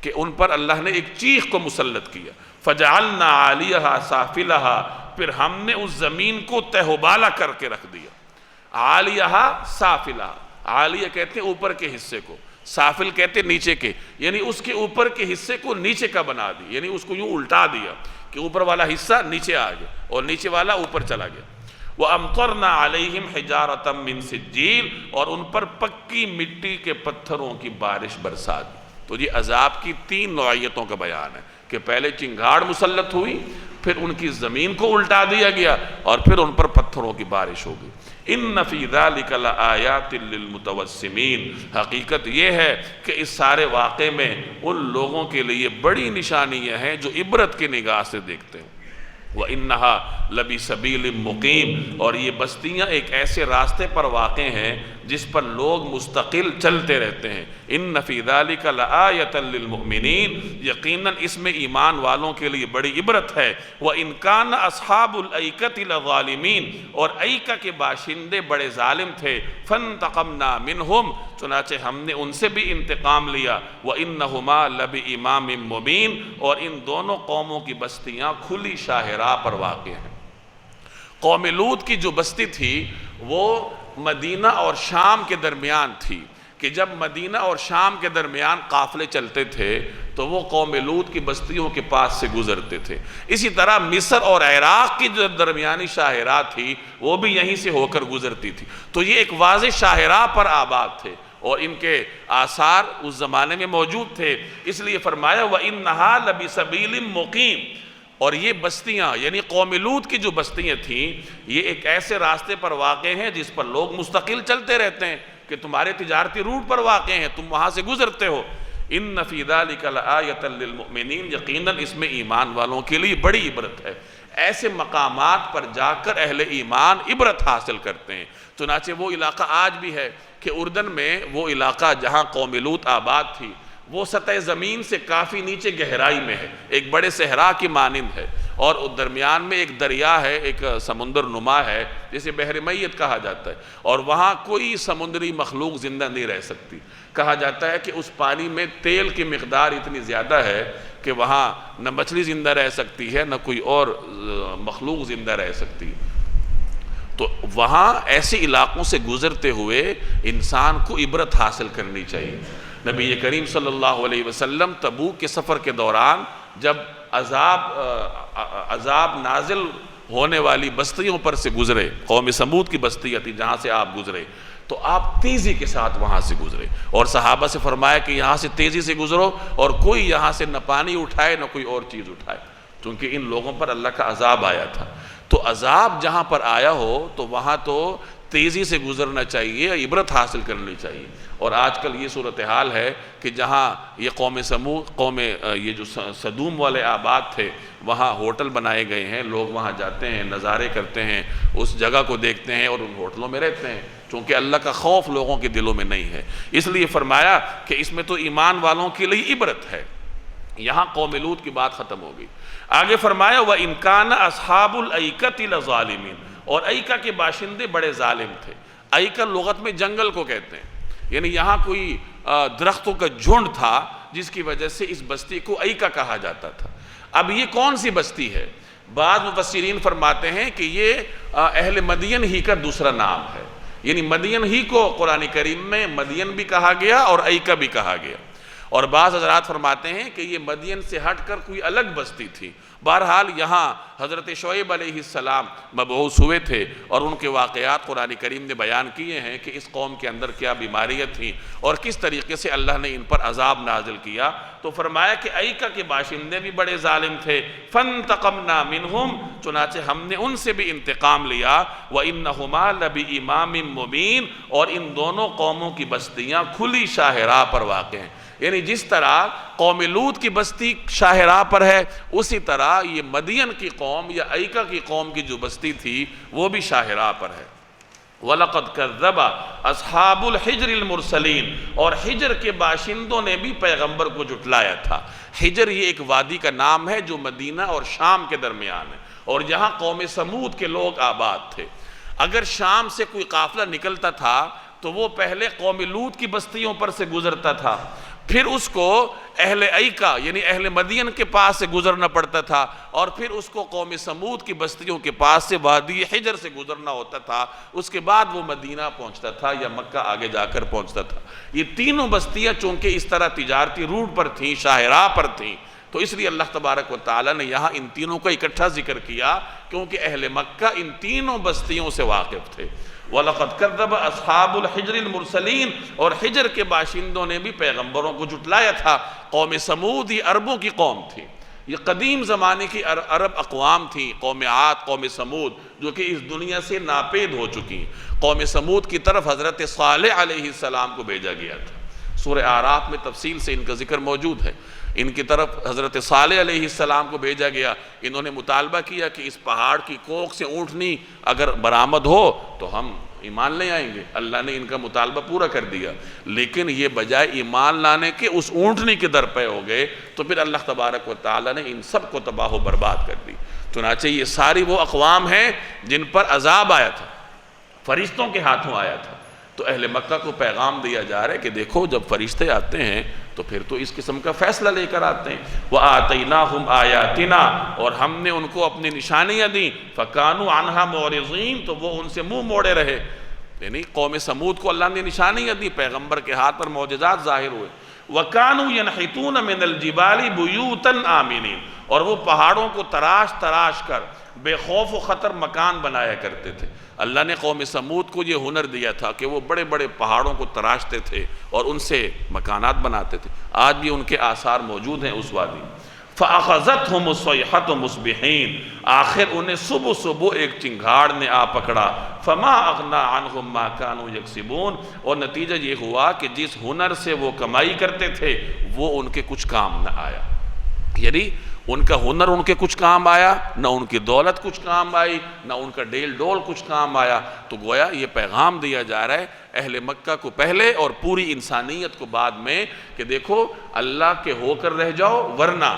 کہ ان پر اللہ نے ایک چیخ کو مسلط کیا۔ فَجَعَلْنَا عَالِيَهَا سَافِلَهَا، پھر ہم نے اس زمین کو تہہ و بالا کر کے رکھ دیا۔ عَالِيَهَا سَافِلَهَا، عالیہ کہتے ہیں اوپر کے حصے کو، سافل کہتے ہیں نیچے کے، یعنی اس کے اوپر کے حصے کو نیچے کا بنا دی، یعنی اس کو یوں الٹا دیا کہ اوپر والا حصہ نیچے آ گیا اور نیچے والا اوپر چلا گیا۔ وَأَمْطَرْنَا عَلَيْهِمْ حِجَارَةً مِّن سِجِّيلٍ، اور ان پر پکی مٹی کے پتھروں کی بارش برسا دی۔ تو یہ عذاب کی تین نوعیتوں کا بیان ہے کہ پہلے چنگھاڑ مسلط ہوئی، پھر ان کی زمین کو الٹا دیا گیا، اور پھر ان پر پتھروں کی بارش ہو گئی۔ ان فی ذلک لآیات للمتوسمین، حقیقت یہ ہے کہ اس سارے واقعے میں ان لوگوں کے لیے بڑی نشانیاں ہیں جو عبرت کی نگاہ سے دیکھتے ہیں۔ وَإِنَّهَا لَبِسَبِيلٍ مُقِيمٍ، اور یہ بستیاں ایک ایسے راستے پر واقع ہیں جس پر لوگ مستقل چلتے رہتے ہیں۔ ان فی ذلک لآیۃ للمؤمنین، یقیناً اس میں ایمان والوں کے لیے بڑی عبرت ہے۔ وَإِنْ كَانَ أَصْحَابُ الْأَيْكَةِ لَظَالِمِينَ، اور ایکا کے باشندے بڑے ظالم تھے۔ فَانْتَقَمْنَا مِنْهُمْ، چنانچہ ہم نے ان سے بھی انتقام لیا۔ وَإِنَّهُمَا لَبِإِمَامٍ مُبِينٍ، اور ان دونوں قوموں کی بستیاں کھلی شاہراہ پر واقع ہیں۔ قوم لوط کی جو بستی تھی وہ مدینہ اور شام کے درمیان تھی، کہ جب مدینہ اور شام کے درمیان قافلے چلتے تھے تو وہ قوم لوط کی بستیوں کے پاس سے گزرتے تھے۔ اسی طرح مصر اور عراق کی جو درمیانی شاہراہ تھی وہ بھی یہیں سے ہو کر گزرتی تھی۔ تو یہ ایک واضح شاہراہ پر آباد تھے اور ان کے آثار اس زمانے میں موجود تھے، اس لیے فرمایا وَإِنَّهَا لَبِسَبِيلٍ مُقِيمٍ، اور یہ بستیاں یعنی قوم لوط کی جو بستیاں تھیں یہ ایک ایسے راستے پر واقع ہیں جس پر لوگ مستقل چلتے رہتے ہیں، کہ تمہارے تجارتی روٹ پر واقع ہیں، تم وہاں سے گزرتے ہو۔ ان فی ذلک لآیۃ للمؤمنین، یقیناً اس میں ایمان والوں کے لیے بڑی عبرت ہے۔ ایسے مقامات پر جا کر اہل ایمان عبرت حاصل کرتے ہیں۔ چنانچہ وہ علاقہ آج بھی ہے کہ اردن میں وہ علاقہ جہاں قوم لوط آباد تھی وہ سطح زمین سے کافی نیچے گہرائی میں ہے، ایک بڑے صحرا کی مانند ہے، اور درمیان میں ایک دریا ہے، ایک سمندر نما ہے جسے بحر میت کہا جاتا ہے، اور وہاں کوئی سمندری مخلوق زندہ نہیں رہ سکتی۔ کہا جاتا ہے کہ اس پانی میں تیل کی مقدار اتنی زیادہ ہے کہ وہاں نہ مچھلی زندہ رہ سکتی ہے نہ کوئی اور مخلوق زندہ رہ سکتی ہے۔ تو وہاں ایسے علاقوں سے گزرتے ہوئے انسان کو عبرت حاصل کرنی چاہیے۔ نبی کریم صلی اللہ علیہ وسلم تبوک کے سفر کے دوران جب عذاب نازل ہونے والی بستیوں پر سے گزرے، قوم سمود کی بستیاں تھی جہاں سے آپ گزرے، تو آپ تیزی کے ساتھ وہاں سے گزرے، اور صحابہ سے فرمایا کہ یہاں سے تیزی سے گزرو اور کوئی یہاں سے نہ پانی اٹھائے نہ کوئی اور چیز اٹھائے، کیونکہ ان لوگوں پر اللہ کا عذاب آیا تھا۔ تو عذاب جہاں پر آیا ہو تو وہاں تو تیزی سے گزرنا چاہیے، عبرت حاصل کرنی چاہیے۔ اور آج کل یہ صورتحال ہے کہ جہاں یہ یہ جو سدوم والے آباد تھے وہاں ہوٹل بنائے گئے ہیں، لوگ وہاں جاتے ہیں، نظارے کرتے ہیں، اس جگہ کو دیکھتے ہیں اور ان ہوٹلوں میں رہتے ہیں، چونکہ اللہ کا خوف لوگوں کے دلوں میں نہیں ہے۔ اس لیے فرمایا کہ اس میں تو ایمان والوں کے لیے عبرت ہے۔ یہاں قوم لوط کی بات ختم ہو گئی، آگے فرمایا وَإِنْ كَانَ أَصْحَابُ الْأَيْكَةِ لَظَالِمِينَ، اور ایکا کے باشندے بڑے ظالم تھے۔ ایکا لغت میں جنگل کو کہتے ہیں، یعنی یہاں کوئی درختوں کا جھنڈ تھا جس کی وجہ سے اس بستی کو ایکا کہا جاتا تھا۔ اب یہ کون سی بستی ہے؟ بعض مفسرین فرماتے ہیں کہ یہ اہل مدین ہی کا دوسرا نام ہے، یعنی مدین ہی کو قرآن کریم میں مدین بھی کہا گیا اور ایکا بھی کہا گیا۔ اور بعض حضرات فرماتے ہیں کہ یہ مدین سے ہٹ کر کوئی الگ بستی تھی۔ بہرحال یہاں حضرت شعیب علیہ السلام مبعوث ہوئے تھے اور ان کے واقعات قرآن کریم نے بیان کیے ہیں کہ اس قوم کے اندر کیا بیماریاں تھیں اور کس طریقے سے اللہ نے ان پر عذاب نازل کیا۔ تو فرمایا کہ ایکا کے باشندے بھی بڑے ظالم تھے، فانتقمنا منہم، چنانچہ ہم نے ان سے بھی انتقام لیا، وَإِنَّهُمَا لَبِإِمَامٍ مُبِينٍ، اور ان دونوں قوموں کی بستیاں کھلی شاہراہ پر واقع ہیں۔ یعنی جس طرح قوم لوط کی بستی شاہراہ پر ہے، اسی طرح یہ مدین کی قوم یا ایکا کی قوم کی جو بستی تھی وہ بھی شاہراہ پر ہے۔ وَلَقَدْ كَذَّبَ أَصْحَابُ الْحِجْرِ الْمُرْسَلِينَ، اور حجر کے باشندوں نے بھی پیغمبر کو جھٹلایا تھا۔ حجر یہ ایک وادی کا نام ہے جو مدینہ اور شام کے درمیان ہے، اور یہاں قوم سمود کے لوگ آباد تھے۔ اگر شام سے کوئی قافلہ نکلتا تھا تو وہ پہلے قوم لوط کی بستیوں پر سے گزرتا تھا، پھر اس کو اہل ایکا یعنی اہل مدین کے پاس سے گزرنا پڑتا تھا، اور پھر اس کو قوم سمود کی بستیوں کے پاس سے وادی حجر سے گزرنا ہوتا تھا، اس کے بعد وہ مدینہ پہنچتا تھا یا مکہ آگے جا کر پہنچتا تھا۔ یہ تینوں بستیاں چونکہ اس طرح تجارتی روٹ پر تھیں، شاہراہ پر تھیں، تو اس لیے اللہ تبارک و تعالیٰ نے یہاں ان تینوں کا اکٹھا ذکر کیا، کیونکہ اہل مکہ ان تینوں بستیوں سے واقف تھے۔ وَلَقَدْ كَذَّبَ أَصْحَابُ الْحِجْرِ الْمُرْسَلِينَ، اور حجر کے باشندوں نے بھی پیغمبروں کو جھٹلایا تھا۔ قوم سمود یہ عربوں کی قوم تھی، یہ قدیم زمانے کی عرب اقوام تھی، قوم عاد، قوم سمود، جو کہ اس دنیا سے ناپید ہو چکی۔ قوم سمود کی طرف حضرت صالح علیہ السلام کو بھیجا گیا تھا، سورہ اعراف میں تفصیل سے ان کا ذکر موجود ہے۔ ان کی طرف حضرت صالح علیہ السلام کو بھیجا گیا، انہوں نے مطالبہ کیا کہ اس پہاڑ کی کوکھ سے اونٹنی اگر برآمد ہو تو ہم ایمان لے آئیں گے۔ اللہ نے ان کا مطالبہ پورا کر دیا، لیکن یہ بجائے ایمان لانے کے اس اونٹنی کے در پہ ہو گئے، تو پھر اللہ تبارک و تعالیٰ نے ان سب کو تباہ و برباد کر دی۔ چنانچہ یہ ساری وہ اقوام ہیں جن پر عذاب آیا تھا، فرشتوں کے ہاتھوں آیا تھا۔ تو اہل مکہ کو پیغام دیا جا رہا ہے کہ دیکھو جب فرشتے آتے ہیں تو پھر تو اس قسم کا فیصلہ لے کر آتے ہیں۔ وَآتَيْنَاهُمْ آيَاتِنَا، اور ہم نے ان کو اپنی نشانیاں دیں، فَكَانُوا عَنْهَا مُعْرِضِينَ، تو وہ ان سے منہ موڑے رہے۔ یعنی قوم سمود کو اللہ نے نشانیاں دی، پیغمبر کے ہاتھ پر معجزات ظاہر ہوئے۔ وَكَانُوا يَنْحِتُونَ مِنَ الْجِبَالِ بُيُوتًا آمِنِينَ، اور وہ پہاڑوں کو تراش تراش کر بے خوف و خطر مکان بنایا کرتے تھے۔ اللہ نے قوم سمود کو یہ ہنر دیا تھا کہ وہ بڑے بڑے پہاڑوں کو تراشتے تھے اور ان سے مکانات بناتے تھے۔ آج بھی ان کے آثار موجود ہیں اس وادی۔ فَأَخَذَتْهُمُ الصَّيْحَةُ مُصْبِحِينَ، آخر انہیں صبح صبح ایک چنگھاڑ نے آ پکڑا۔ فَمَا أَغْنَىٰ عَنْهُمْ مَا كَانُوا يَكْسِبُونَ، اور نتیجہ یہ ہوا کہ جس ہنر سے وہ کمائی کرتے تھے وہ ان کے کچھ کام نہ آیا۔ یعنی ان کا ہنر ان کے کچھ کام آیا، نہ ان کی دولت کچھ کام آئی، نہ ان کا ڈیل ڈول کچھ کام آیا۔ تو گویا یہ پیغام دیا جا رہا ہے اہل مکہ کو پہلے اور پوری انسانیت کو بعد میں کہ دیکھو اللہ کے ہو کر رہ جاؤ، ورنہ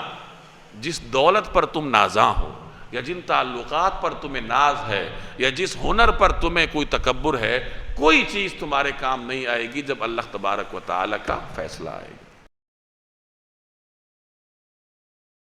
جس دولت پر تم نازاں ہو یا جن تعلقات پر تمہیں ناز ہے یا جس ہنر پر تمہیں کوئی تکبر ہے، کوئی چیز تمہارے کام نہیں آئے گی جب اللہ تبارک و تعالیٰ کا فیصلہ آئے گا۔